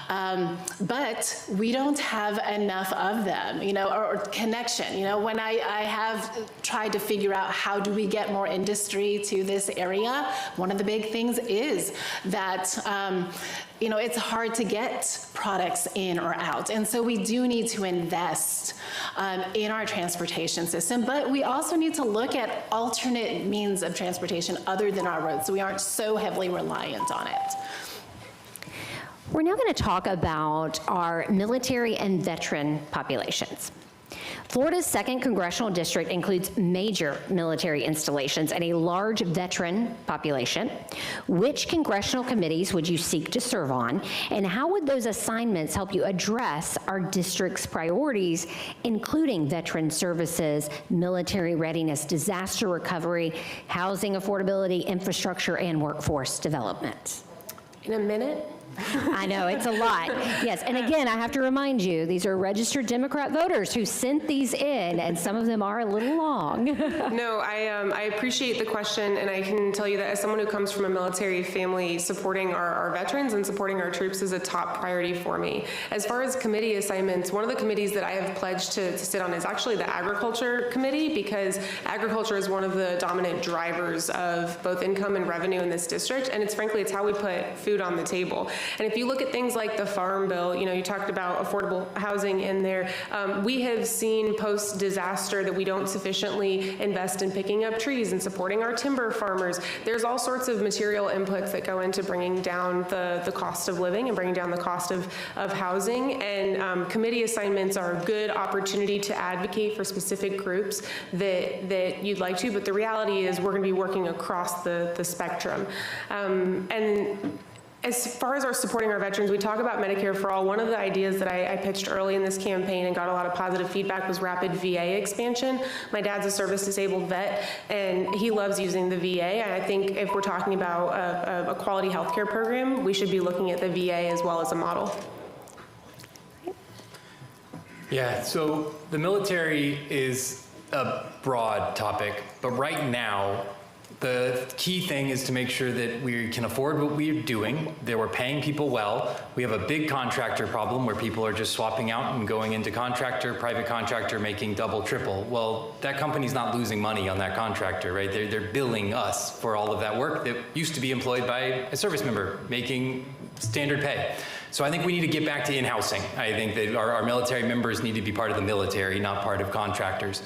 But we don't have enough of them, you know, or connection. You know, when I have tried to figure out how do we get more industry to this area, one of the big things is that you know, it's hard to get products in or out. And so we do need to invest in our transportation system, but we also need to look at alternate means of transportation other than our roads, so we aren't so heavily reliant on it. We're now going to talk about our military and veteran populations. Florida's 2nd Congressional District includes major military installations and a large veteran population. Which congressional committees would you seek to serve on, and how would those assignments help you address our district's priorities, including veteran services, military readiness, disaster recovery, housing affordability, infrastructure, and workforce development? In a minute? I know, it's a lot. Yes, and again, I have to remind you, these are registered Democrat voters who sent these in, and some of them are a little long. No, I appreciate the question, and I can tell you that as someone who comes from a military family, supporting our veterans and supporting our troops is a top priority for me. As far as committee assignments, one of the committees that I have pledged to sit on is actually the Agriculture Committee, because agriculture is one of the dominant drivers of both income and revenue in this district, and it's frankly, it's how we put food on the table. And if you look at things like the Farm Bill, you talked about affordable housing in there. We have seen post-disaster that we don't sufficiently invest in picking up trees and supporting our timber farmers. There's all sorts of material inputs that go into bringing down the cost of living and bringing down the cost of housing. And committee assignments are a good opportunity to advocate for specific groups that you'd like to, but the reality is we're going to be working across the spectrum. And as far as supporting our veterans, we talk about Medicare for All. One of the ideas that I pitched early in this campaign and got a lot of positive feedback was rapid VA expansion. My dad's a service-disabled vet, and he loves using the VA. And I think if we're talking about a quality healthcare program, we should be looking at the VA as well as a model. Yeah, so the military is a broad topic, but right now, the key thing is to make sure that we can afford what we're doing, that we're paying people well. We have a big contractor problem where people are just swapping out and going into private contractor, making double, triple. Well, that company's not losing money on that contractor, right? They're billing us for all of that work that used to be employed by a service member making standard pay. So I think we need to get back to in-housing. I think that our military members need to be part of the military, not part of contractors.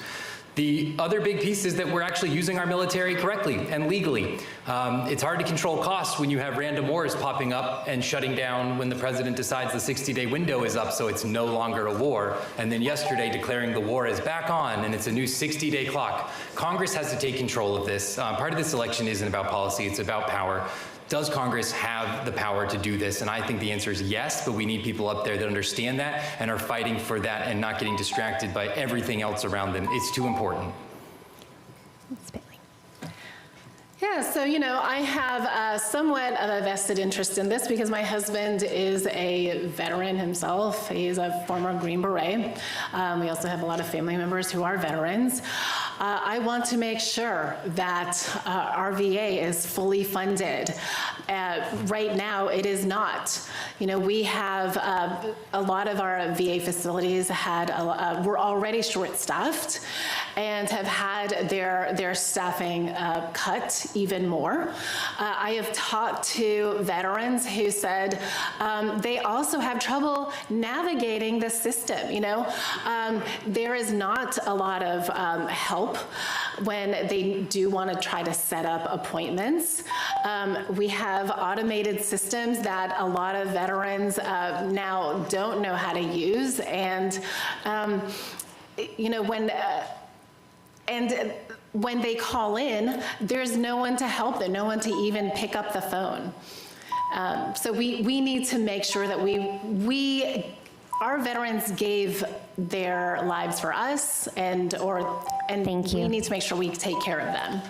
The other big piece is that we're actually using our military correctly and legally. It's hard to control costs when you have random wars popping up and shutting down when the president decides the 60-day window is up, so it's no longer a war, and then yesterday declaring the war is back on and it's a new 60-day clock. Congress has to take control of this. Part of this election isn't about policy, it's about power. Does Congress have the power to do this? And I think the answer is yes, but we need people up there that understand that and are fighting for that and not getting distracted by everything else around them. It's too important. Yeah, so, I have somewhat of a vested interest in this because my husband is a veteran himself. He's a former Green Beret. We also have a lot of family members who are veterans. I want to make sure that our VA is fully funded. Right now, it is not. We have a lot of our VA facilities were already short-staffed and have had their staffing cut even more. I have talked to veterans who said they also have trouble navigating the system. There is not a lot of help when they do want to try to set up appointments. We have automated systems that a lot of veterans now don't know how to use, and when they call in, there's no one to help them, no one to even pick up the phone. So we need to make sure that our veterans gave their lives for us, and we need to make sure we take care of them.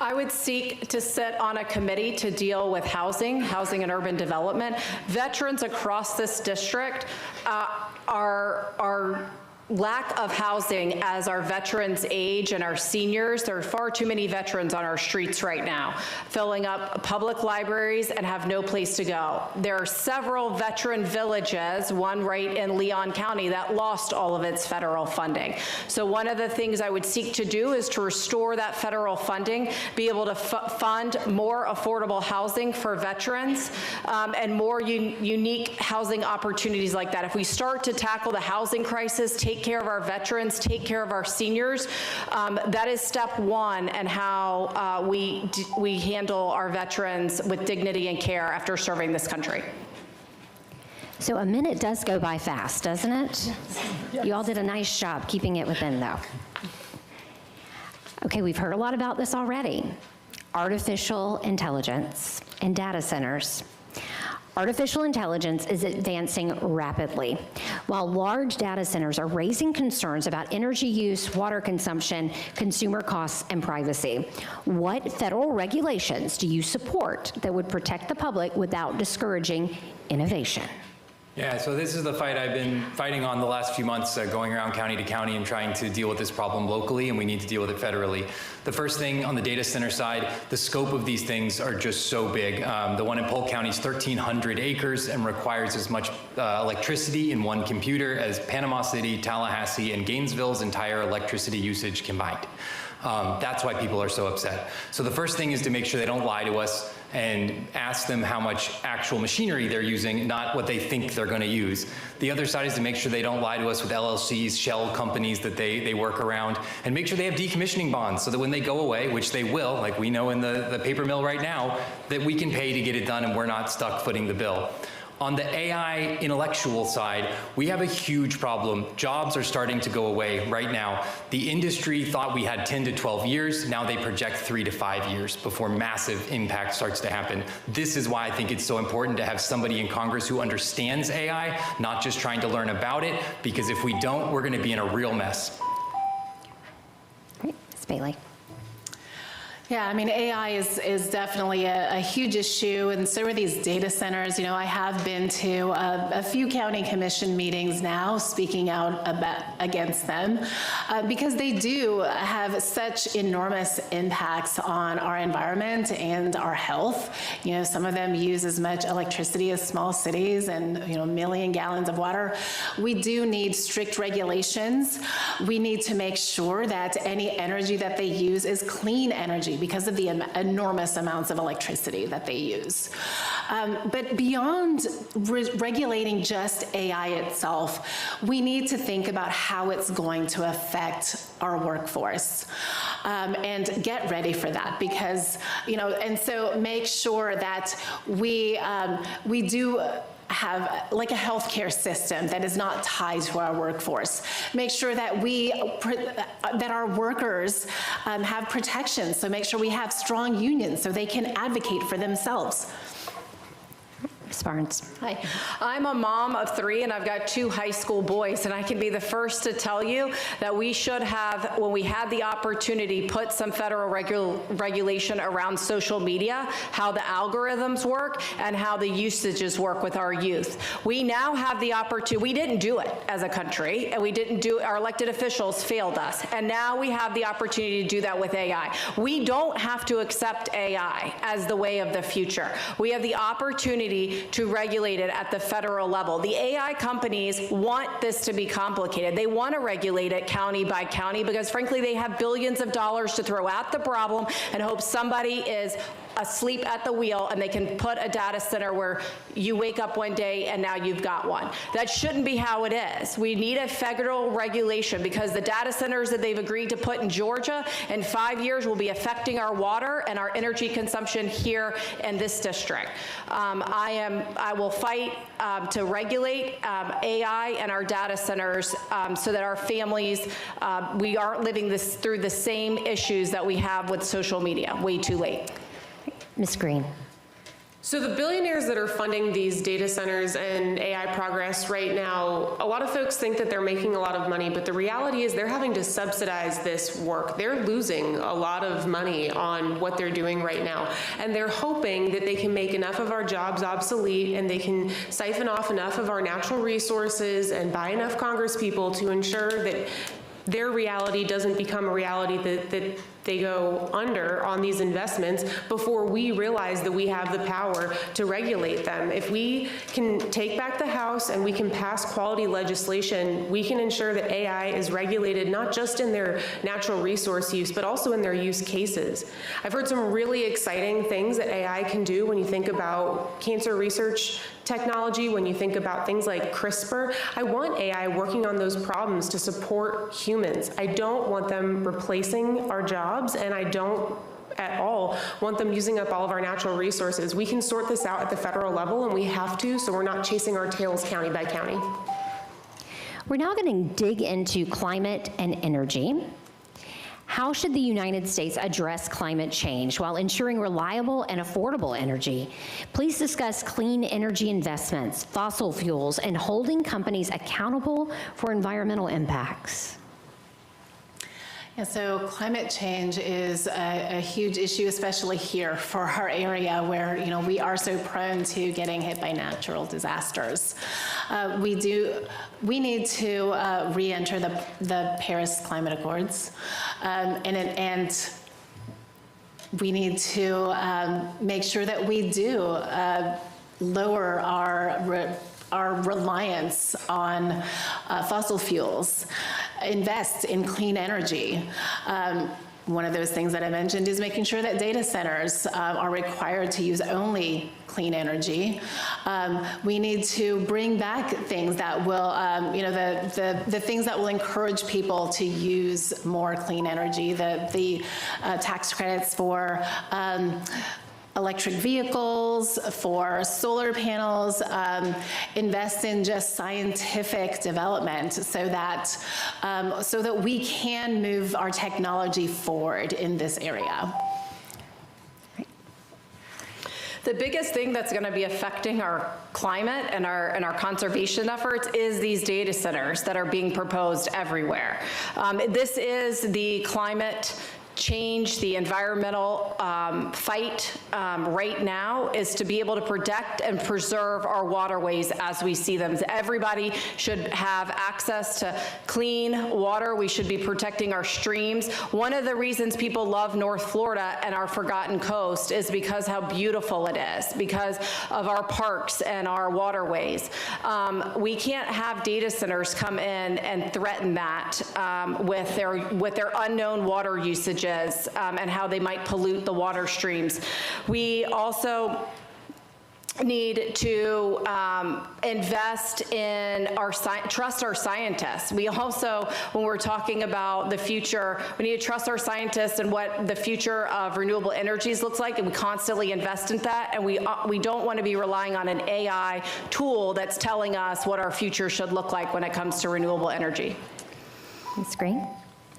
I would seek to sit on a committee to deal with housing and urban development. Veterans across this district are lack of housing as our veterans age and our seniors. There are far too many veterans on our streets right now, filling up public libraries and have no place to go. There are several veteran villages, one right in Leon County, that lost all of its federal funding. So one of the things I would seek to do is to restore that federal funding, be able to fund more affordable housing for veterans and more unique housing opportunities like that. If we start to tackle the housing crisis, take care of our veterans, take care of our seniors. That is step one, and how we handle our veterans with dignity and care after serving this country. So a minute does go by fast, doesn't it? Yes. You all did a nice job keeping it within, though. Okay, we've heard a lot about this already. Artificial intelligence and data centers. Artificial intelligence is advancing rapidly. While large data centers are raising concerns about energy use, water consumption, consumer costs, and privacy, what federal regulations do you support that would protect the public without discouraging innovation? Yeah, so this is the fight I've been fighting on the last few months, going around county to county and trying to deal with this problem locally, and we need to deal with it federally. The first thing on the data center side, the scope of these things are just so big. The one in Polk County is 1,300 acres and requires as much electricity in one computer as Panama City, Tallahassee, and Gainesville's entire electricity usage combined. That's why people are so upset. So the first thing is to make sure they don't lie to us. and ask them how much actual machinery they're using, not what they think they're going to use. The other side is to make sure they don't lie to us with LLCs, shell companies that they work around, and make sure they have decommissioning bonds so that when they go away, which they will, like we know in the paper mill right now, that we can pay to get it done and we're not stuck footing the bill. On the AI intellectual side, we have a huge problem. Jobs are starting to go away right now. The industry thought we had 10 to 12 years. Now they project 3 to 5 years before massive impact starts to happen. This is why I think it's so important to have somebody in Congress who understands AI, not just trying to learn about it, because if we don't, we're going to be in a real mess. Great. Ms. Bailey. Yeah, I mean, AI is definitely a huge issue, and so are these data centers. You know, I have been to a few county commission meetings now speaking out against them because they do have such enormous impacts on our environment and our health. You know, some of them use as much electricity as small cities and, you know, 1 million gallons of water. We do need strict regulations. We need to make sure that any energy that they use is clean energy, because of the enormous amounts of electricity that they use. But beyond regulating just AI itself, we need to think about how it's going to affect our workforce and get ready for that, because, you know, and so make sure that we do have like a healthcare system that is not tied to our workforce. Make sure that that our workers have protection. So make sure we have strong unions so they can advocate for themselves. Ms. Barnes. Hi, I'm a mom of 3 and I've got 2 high school boys, and I can be the first to tell you that we should have, when we had the opportunity, put some federal regulation around social media, how the algorithms work and how the usages work with our youth. We now have the opportunity, we didn't do it as a country, and we didn't do, our elected officials failed us, and now we have the opportunity to do that with AI. We don't have to accept AI as the way of the future. We have the opportunity to regulate it at the federal level. The AI companies want this to be complicated. They want to regulate it county by county because, frankly, they have billions of dollars to throw at the problem and hope somebody is asleep at the wheel and they can put a data center where you wake up one day and now you've got one. That shouldn't be how it is. We need a federal regulation because the data centers that they've agreed to put in Georgia in 5 years will be affecting our water and our energy consumption here in this district. I will fight to regulate AI and our data centers so that our families, we aren't living through the same issues that we have with social media. Way too late. Ms. Green. So the billionaires that are funding these data centers and AI progress right now, a lot of folks think that they're making a lot of money, but the reality is they're having to subsidize this work. They're losing a lot of money on what they're doing right now. And they're hoping that they can make enough of our jobs obsolete and they can siphon off enough of our natural resources and buy enough congresspeople to ensure that their reality doesn't become a reality that they go under on these investments before we realize that we have the power to regulate them. If we can take back the House and we can pass quality legislation, we can ensure that AI is regulated not just in their natural resource use, but also in their use cases. I've heard some really exciting things that AI can do when you think about cancer research technology, when you think about things like CRISPR. I want AI working on those problems to support humans. I don't want them replacing our jobs, and I don't at all want them using up all of our natural resources. We can sort this out at the federal level, and we have to, so we're not chasing our tails county by county. We're now going to dig into climate and energy. How should the United States address climate change while ensuring reliable and affordable energy? Please discuss clean energy investments, fossil fuels, and holding companies accountable for environmental impacts. Yeah, so climate change is a huge issue, especially here for our area where, you know, we are so prone to getting hit by natural disasters. We need to re-enter the Paris Climate Accords, and we need to make sure that we do lower our reliance on fossil fuels, invest in clean energy. One of those things that I mentioned is making sure that data centers are required to use only clean energy. We need to bring back things that will, the things that will encourage people to use more clean energy, the tax credits for electric vehicles, for solar panels, invest in just scientific development so that we can move our technology forward in this area. The biggest thing that's going to be affecting our climate and our conservation efforts is these data centers that are being proposed everywhere. This is the climate change, the environmental fight right now is to be able to protect and preserve our waterways as we see them. Everybody should have access to clean water. We should be protecting our streams. One of the reasons people love North Florida and our Forgotten Coast is because how beautiful it is, because of our parks and our waterways. We can't have data centers come in and threaten that with their unknown water usages and how they might pollute the water streams. We also need to invest in trust our scientists. We also, when we're talking about the future, we need to trust our scientists and what the future of renewable energies looks like, and we constantly invest in that, and we don't want to be relying on an AI tool that's telling us what our future should look like when it comes to renewable energy. That's great.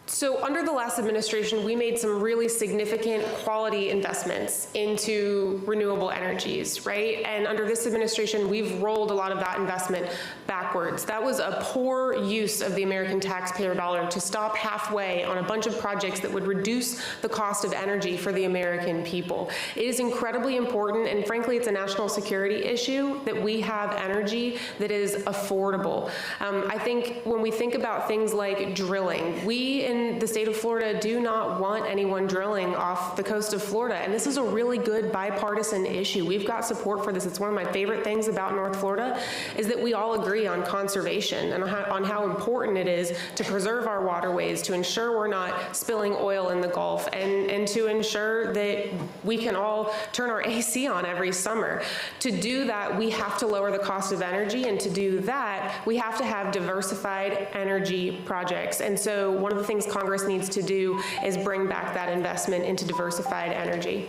So under the last administration, we made some really significant quality investments into renewable energies, right? And under this administration, we've rolled a lot of that investment backwards. That was a poor use of the American taxpayer dollar to stop halfway on a bunch of projects that would reduce the cost of energy for the American people. It is incredibly important, and frankly, it's a national security issue that we have energy that is affordable. I think when we think about things like drilling, we in the state of Florida do not want anyone drilling off the coast of Florida, and this is a really good bipartisan issue. We've got support for this. It's one of my favorite things about North Florida is that we all agree on conservation and on how important it is to preserve our waterways, to ensure we're not spilling oil in the Gulf, and to ensure that we can all turn our AC on every summer. To do that, we have to lower the cost of energy, and to do that, we have to have diversified energy projects. And so one of the things Congress needs to do is bring back that investment into diversified energy.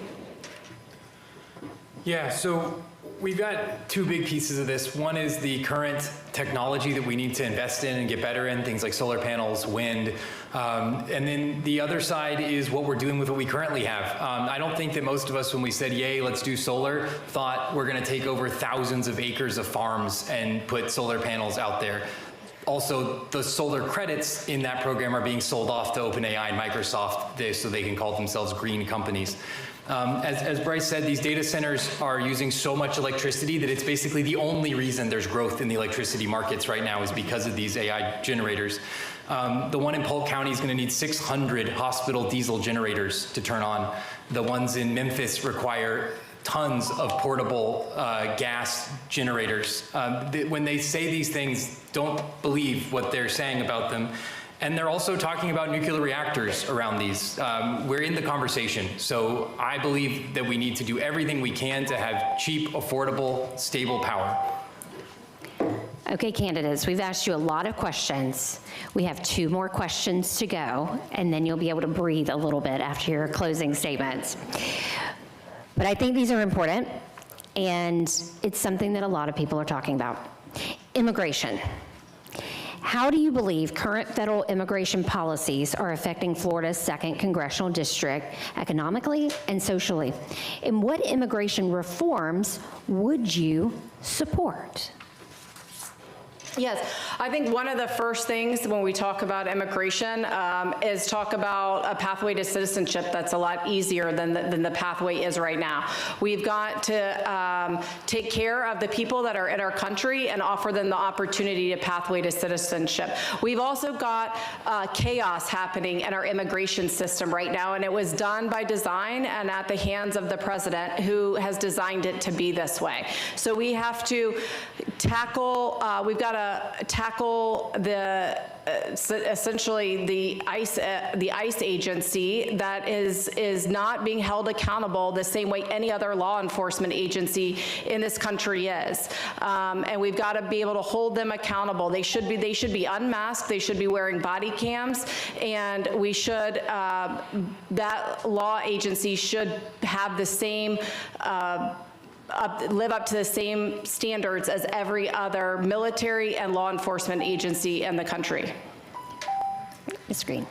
Yeah, so we've got two big pieces of this. One is the current technology that we need to invest in and get better in, things like solar panels, wind, and then the other side is what we're doing with what we currently have. I don't think that most of us, when we said, yay, let's do solar, thought we're gonna take over thousands of acres of farms and put solar panels out there. Also, the solar credits in that program are being sold off to OpenAI and Microsoft so they can call themselves green companies. As Bryce said, these data centers are using so much electricity that it's basically the only reason there's growth in the electricity markets right now is because of these AI generators. The one in Polk County is going to need 600 hospital diesel generators to turn on. The ones in Memphis require tons of portable gas generators. When they say these things, don't believe what they're saying about them. And they're also talking about nuclear reactors around these. We're in the conversation. So I believe that we need to do everything we can to have cheap, affordable, stable power. Okay, candidates, we've asked you a lot of questions. We have 2 more questions to go, and then you'll be able to breathe a little bit after your closing statements. But I think these are important, and it's something that a lot of people are talking about. Immigration. How do you believe current federal immigration policies are affecting Florida's 2nd Congressional District economically and socially? And what immigration reforms would you support? Yes, I think one of the first things when we talk about immigration is talk about a pathway to citizenship that's a lot easier than the pathway is right now. We've got to take care of the people that are in our country and offer them the opportunity to pathway to citizenship. We've also got chaos happening in our immigration system right now, and it was done by design and at the hands of the president who has designed it to be this way. So we have to tackle, we've got to to tackle the essentially the ICE agency that is not being held accountable the same way any other law enforcement agency in this country is, and we've got to be able to hold them accountable. They should be unmasked. They should be wearing body cams, and we should that law agency should have the same. Live up to the same standards as every other military and law enforcement agency in the country. Ms. Green.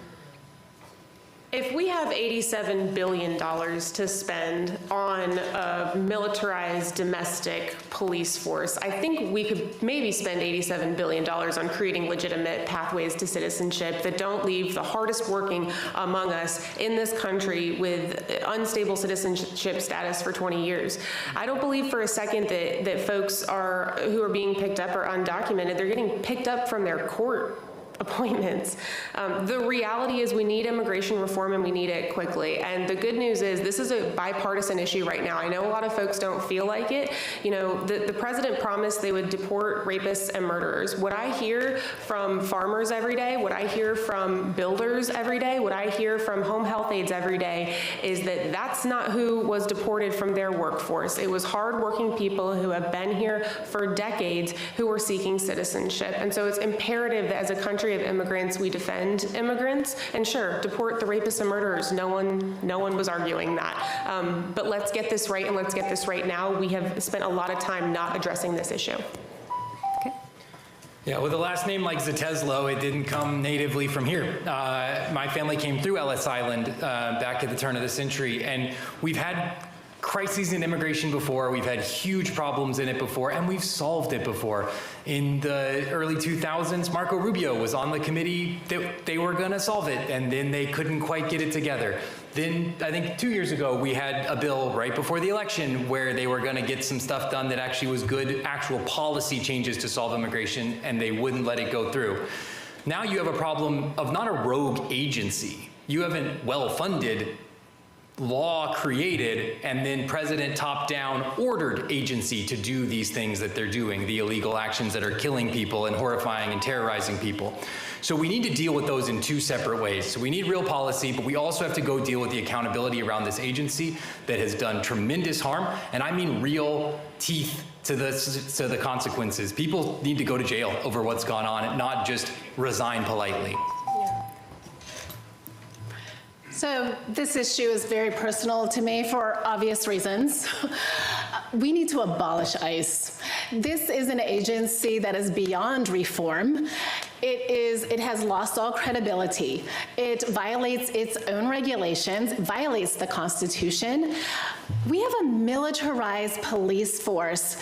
If we have $87 billion to spend on a militarized domestic police force, I think we could maybe spend $87 billion on creating legitimate pathways to citizenship that don't leave the hardest working among us in this country with unstable citizenship status for 20 years. I don't believe for a second that folks who are being picked up are undocumented. They're getting picked up from their court appointments. The reality is we need immigration reform, and we need it quickly. And the good news is this is a bipartisan issue right now. I know a lot of folks don't feel like it. You know, the president promised they would deport rapists and murderers. What I hear from farmers every day, what I hear from builders every day, what I hear from home health aides every day is that that's not who was deported from their workforce. It was hardworking people who have been here for decades who were seeking citizenship. And so it's imperative that as a country of immigrants, we defend immigrants, and sure, deport the rapists and murderers. No one was arguing that. But let's get this right, and let's get this right now. We have spent a lot of time not addressing this issue. Okay. Yeah, with a last name like Zeteslo, it didn't come natively from here. My family came through Ellis Island back at the turn of the century, and we've had crises in immigration before, we've had huge problems in it before, and we've solved it before. In the early 2000s, Marco Rubio was on the committee that they were gonna solve it, and then they couldn't quite get it together. Then, I think 2 years ago, we had a bill right before the election where they were gonna get some stuff done that actually was good, actual policy changes to solve immigration, and they wouldn't let it go through. Now you have a problem of not a rogue agency. You have a well-funded, law created, and then president top-down ordered agency to do these things that they're doing, the illegal actions that are killing people and horrifying and terrorizing people. So we need to deal with those in two separate ways. So we need real policy, but we also have to go deal with the accountability around this agency that has done tremendous harm, and I mean real teeth to the consequences. People need to go to jail over what's gone on and not just resign politely. So this issue is very personal to me for obvious reasons. We need to abolish ICE. This is an agency that is beyond reform. It has lost all credibility. It violates its own regulations, violates the Constitution. We have a militarized police force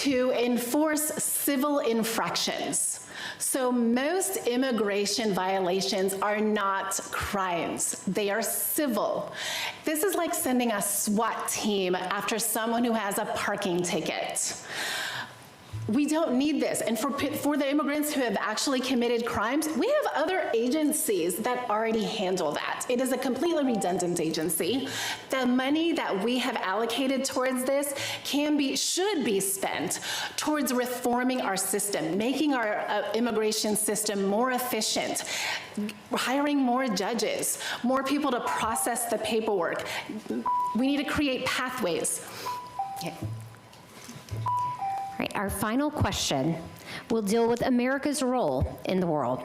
to enforce civil infractions. So most immigration violations are not crimes. They are civil. This is like sending a SWAT team after someone who has a parking ticket. We don't need this. And for the immigrants who have actually committed crimes, we have other agencies that already handle that. It is a completely redundant agency. The money that we have allocated towards this should be spent towards reforming our system, making our immigration system more efficient, hiring more judges, more people to process the paperwork. We need to create pathways. Okay. All right, our final question will deal with America's role in the world.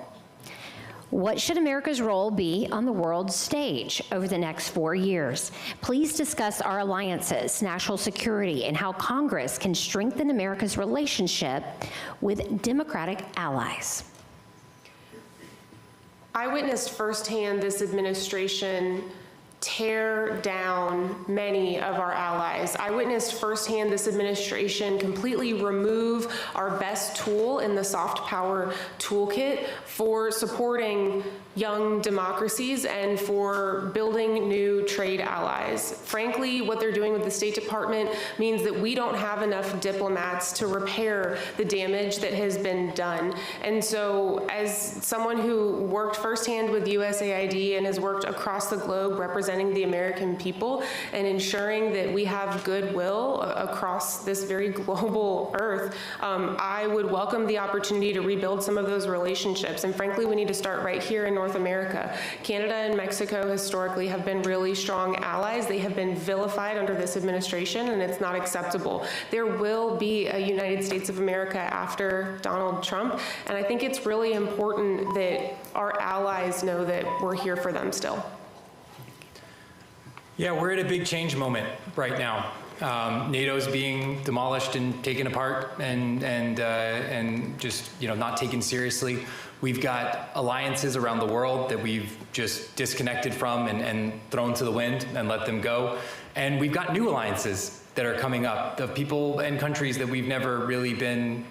What should America's role be on the world stage over the next 4 years? Please discuss our alliances, national security, and how Congress can strengthen America's relationship with democratic allies. I witnessed firsthand this administration tear down many of our allies. I witnessed firsthand this administration completely remove our best tool in the soft power toolkit for supporting young democracies and for building new trade allies. Frankly, what they're doing with the State Department means that we don't have enough diplomats to repair the damage that has been done. And so as someone who worked firsthand with USAID and has worked across the globe representing representing the American people and ensuring that we have goodwill across this very global earth, I would welcome the opportunity to rebuild some of those relationships. And frankly, we need to start right here in North America. Canada and Mexico historically have been really strong allies. They have been vilified under this administration, and it's not acceptable. There will be a United States of America after Donald Trump, and I think it's really important that our allies know that we're here for them still. Yeah, we're at a big change moment right now. NATO's being demolished and taken apart and just not taken seriously. We've got alliances around the world that we've just disconnected from and thrown to the wind and let them go. And we've got new alliances that are coming up of people and countries that we've never really been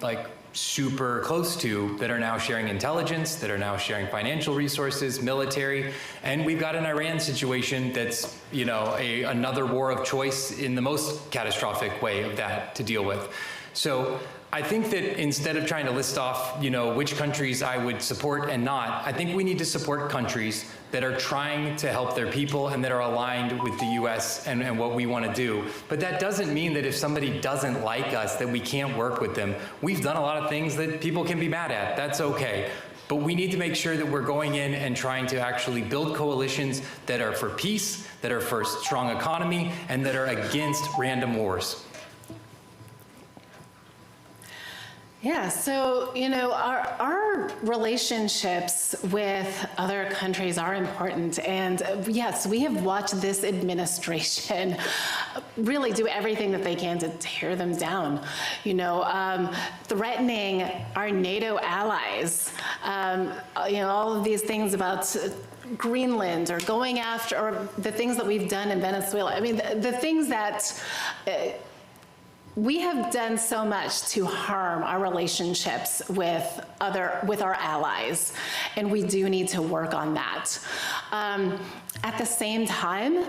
super close to, that are now sharing intelligence, that are now sharing financial resources, military, and we've got an Iran situation that's, another war of choice in the most catastrophic way of that to deal with. So I think that instead of trying to list off, which countries I would support and not, I think we need to support countries that are trying to help their people and that are aligned with the US and what we want to do. But that doesn't mean that if somebody doesn't like us, that we can't work with them. We've done a lot of things that people can be mad at. That's okay. But we need to make sure that we're going in and trying to actually build coalitions that are for peace, that are for strong economy, and that are against random wars. Yeah, so, our relationships with other countries are important. And yes, we have watched this administration really do everything that they can to tear them down, threatening our NATO allies, all of these things about Greenland or going after, or the things that we've done in Venezuela. I mean, the things that we have done so much to harm our relationships with our allies, and we do need to work on that. At the same time,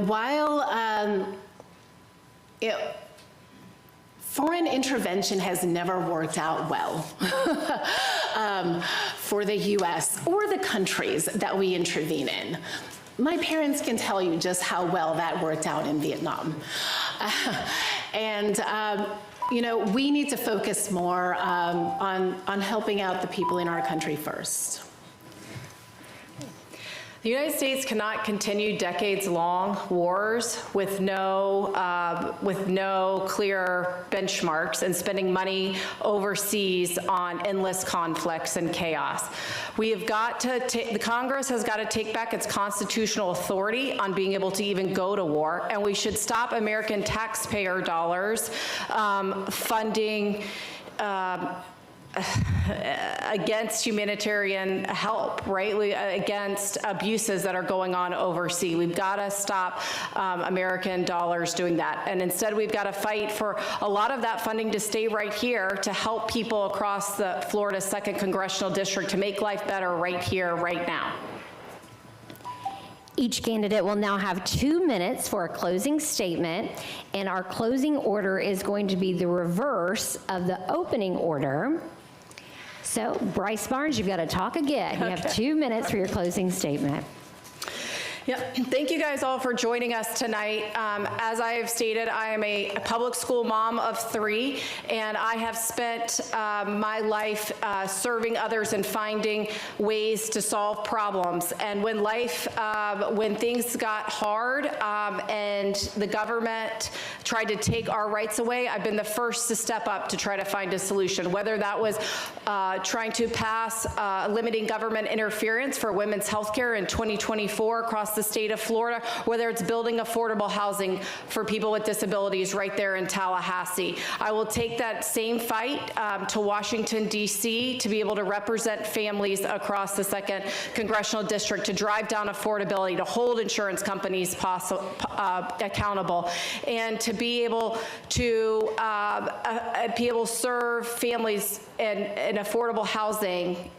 while foreign intervention has never worked out well for the U.S. or the countries that we intervene in. My parents can tell you just how well that worked out in Vietnam. We need to focus more on helping out the people in our country first. The United States cannot continue decades-long wars with no clear benchmarks and spending money overseas on endless conflicts and chaos. We have got to the Congress has got to take back its constitutional authority on being able to even go to war, and we should stop American taxpayer dollars funding against humanitarian help, right? Against abuses that are going on overseas. We've got to stop American dollars doing that. And instead, we've got to fight for a lot of that funding to stay right here to help people across the Florida's 2nd Congressional District to make life better right here, right now. Each candidate will now have 2 minutes for a closing statement, and our closing order is going to be the reverse of the opening order. So, Bryce Barnes, you've got to talk again. You have 2 minutes for your closing statement. Yep. Thank you guys all for joining us tonight. As I have stated, I am a public school mom of 3, and I have spent my life serving others and finding ways to solve problems. And when when things got hard and the government tried to take our rights away, I've been the first to step up to try to find a solution, whether that was trying to pass limiting government interference for women's health care in 2024 across the state of Florida, whether it's building affordable housing for people with disabilities right there in Tallahassee. I will take that same fight to Washington, D.C. to be able to represent families across the 2nd Congressional District, to drive down affordability, to hold insurance companies accountable, and to be able to serve families and affordable housing,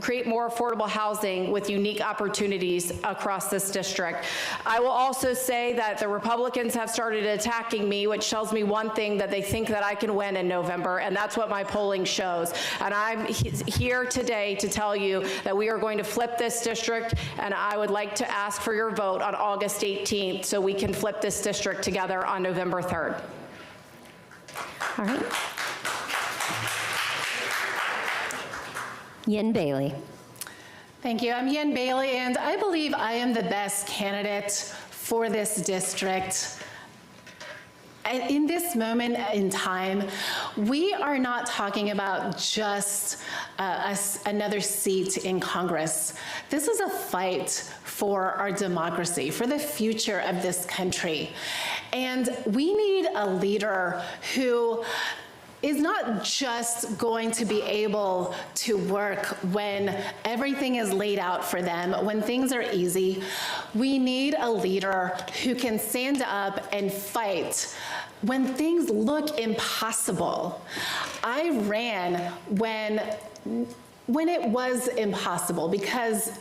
create more affordable housing with unique opportunities across this district. I will also say that the Republicans have started attacking me, which tells me one thing, that they think that I can win in November, and that's what my polling shows. And I'm here today to tell you that we are going to flip this district, and I would like to ask for your vote on August 18th so we can flip this district together on November 3rd. All right. Yen Bailey. Thank you. I'm Yen Bailey, and I believe I am the best candidate for this district. And in this moment in time, we are not talking about just another seat in Congress. This is a fight for our democracy, for the future of this country. And we need a leader who is not just going to be able to work when everything is laid out for them, when things are easy. We need a leader who can stand up and fight when things look impossible. I ran when it was impossible, because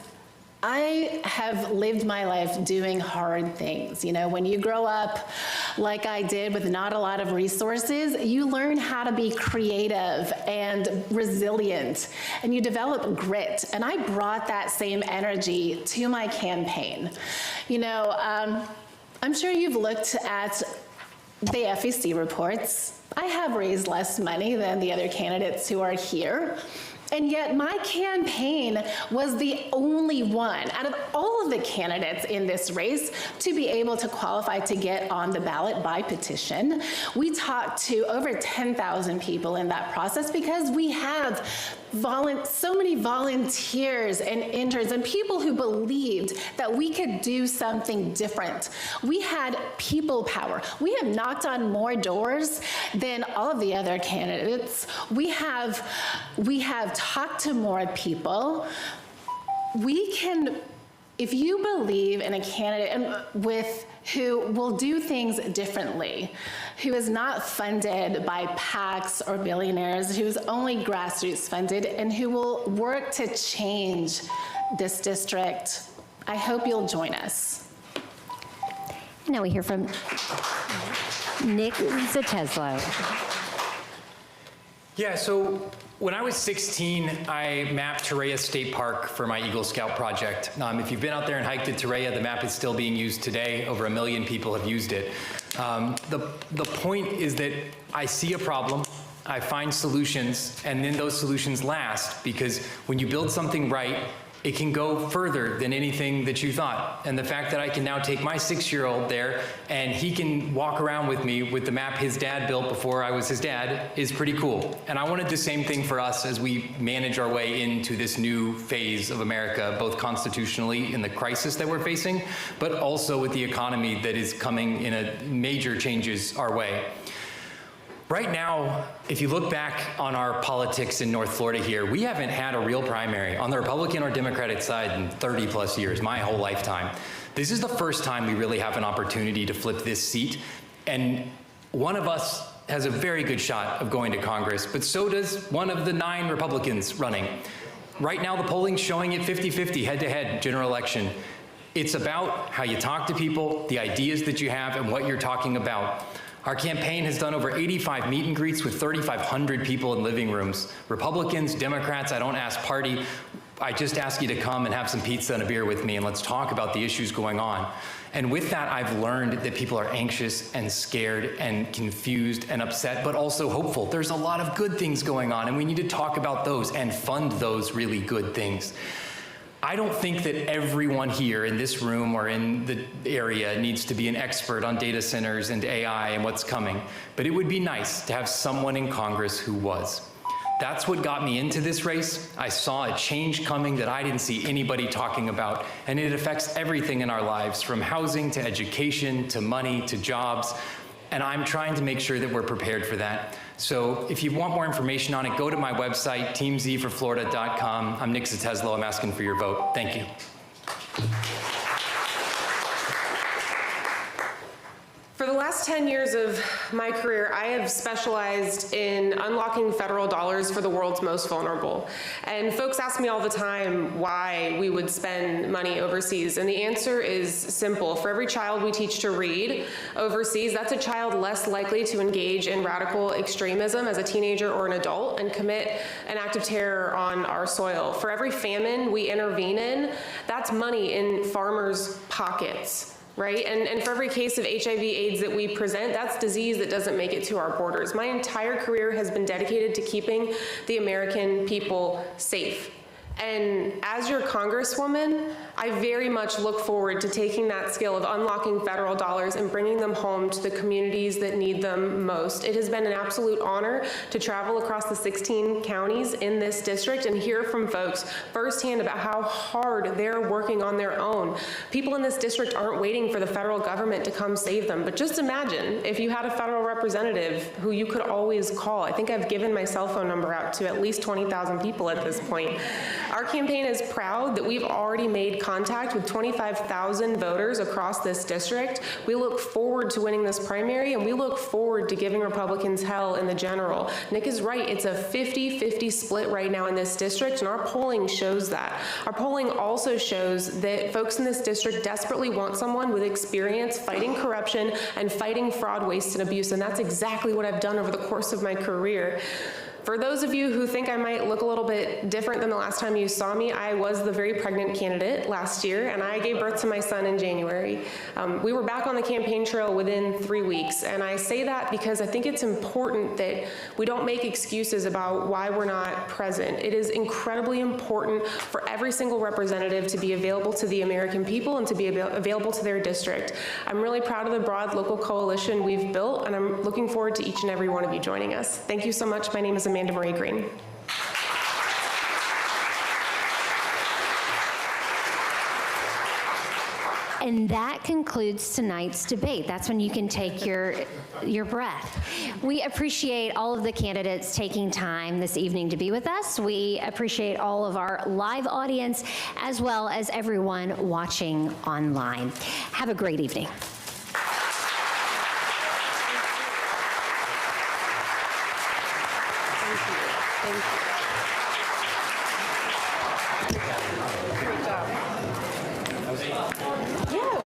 I have lived my life doing hard things. You know, when you grow up like I did with not a lot of resources, you learn how to be creative and resilient, and you develop grit. And I brought that same energy to my campaign. You know, I'm sure you've looked at the FEC reports. I have raised less money than the other candidates who are here. And yet my campaign was the only one out of all of the candidates in this race to be able to qualify to get on the ballot by petition. We talked to over 10,000 people in that process, because we have so many volunteers and interns and people who believed that we could do something different. We had people power. We have knocked on more doors than all of the other candidates. We have talked to more people. We can, if you believe in a candidate who will do things differently, who is not funded by PACs or billionaires, who is only grassroots funded, and who will work to change this district, I hope you'll join us. Now we hear from Nick Zateslow. Yeah, so when I was 16, I mapped Torreya State Park for my Eagle Scout project. If you've been out there and hiked at Torreya, the map is still being used today. Over 1 million people have used it. The point is that I see a problem, I find solutions, and then those solutions last, because when you build something right, it can go further than anything that you thought. And the fact that I can now take my 6-year-old there and he can walk around with me with the map his dad built before I was his dad is pretty cool. And I wanted the same thing for us as we manage our way into this new phase of America, both constitutionally in the crisis that we're facing, but also with the economy that is coming in a major changes our way. Right now, if you look back on our politics in North Florida here, we haven't had a real primary on the Republican or Democratic side in 30 plus years, my whole lifetime. This is the first time we really have an opportunity to flip this seat, and one of us has a very good shot of going to Congress, but so does one of the 9 Republicans running. Right now, the polling's showing it 50-50, head-to-head general election. It's about how you talk to people, the ideas that you have, and what you're talking about. Our campaign has done over 85 meet and greets with 3,500 people in living rooms. Republicans, Democrats, I don't ask party. I just ask you to come and have some pizza and a beer with me, and let's talk about the issues going on. And with that, I've learned that people are anxious and scared and confused and upset, but also hopeful. There's a lot of good things going on, and we need to talk about those and fund those really good things. I don't think that everyone here in this room or in the area needs to be an expert on data centers and AI and what's coming, but it would be nice to have someone in Congress who was. That's what got me into this race. I saw a change coming that I didn't see anybody talking about, and it affects everything in our lives, from housing to education to money to jobs, and I'm trying to make sure that we're prepared for that. So if you want more information on it, go to my website, teamzforflorida.com. I'm Nick Zateslow. I'm asking for your vote. Thank you. For the last 10 years of my career, I have specialized in unlocking federal dollars for the world's most vulnerable. And folks ask me all the time why we would spend money overseas. And the answer is simple. For every child we teach to read overseas, that's a child less likely to engage in radical extremism as a teenager or an adult and commit an act of terror on our soil. For every famine we intervene in, that's money in farmers' pockets. Right? And for every case of HIV/AIDS that we present, that's disease that doesn't make it to our borders. My entire career has been dedicated to keeping the American people safe. And as your Congresswoman, I very much look forward to taking that skill of unlocking federal dollars and bringing them home to the communities that need them most. It has been an absolute honor to travel across the 16 counties in this district and hear from folks firsthand about how hard they're working on their own. People in this district aren't waiting for the federal government to come save them, but just imagine if you had a federal representative who you could always call. I think I've given my cell phone number out to at least 20,000 people at this point. Our campaign is proud that we've already made contact with 25,000 voters across this district. We look forward to winning this primary, and we look forward to giving Republicans hell in the general. Nick is right. It's a 50-50 split right now in this district, and our polling shows that. Our polling also shows that folks in this district desperately want someone with experience fighting corruption and fighting fraud, waste, and abuse, and that's exactly what I've done over the course of my career. For those of you who think I might look a little bit different than the last time you saw me, I was the very pregnant candidate last year, and I gave birth to my son in January. We were back on the campaign trail within 3 weeks, and I say that because I think it's important that we don't make excuses about why we're not present. It is incredibly important for every single representative to be available to the American people and to be available to their district. I'm really proud of the broad local coalition we've built, and I'm looking forward to each and every one of you joining us. Thank you so much. My name is Amanda Marie Green. And that concludes tonight's debate. That's when you can take your breath. We appreciate all of the candidates taking time this evening to be with us. We appreciate all of our live audience, as well as everyone watching online. Have a great evening. Thank you.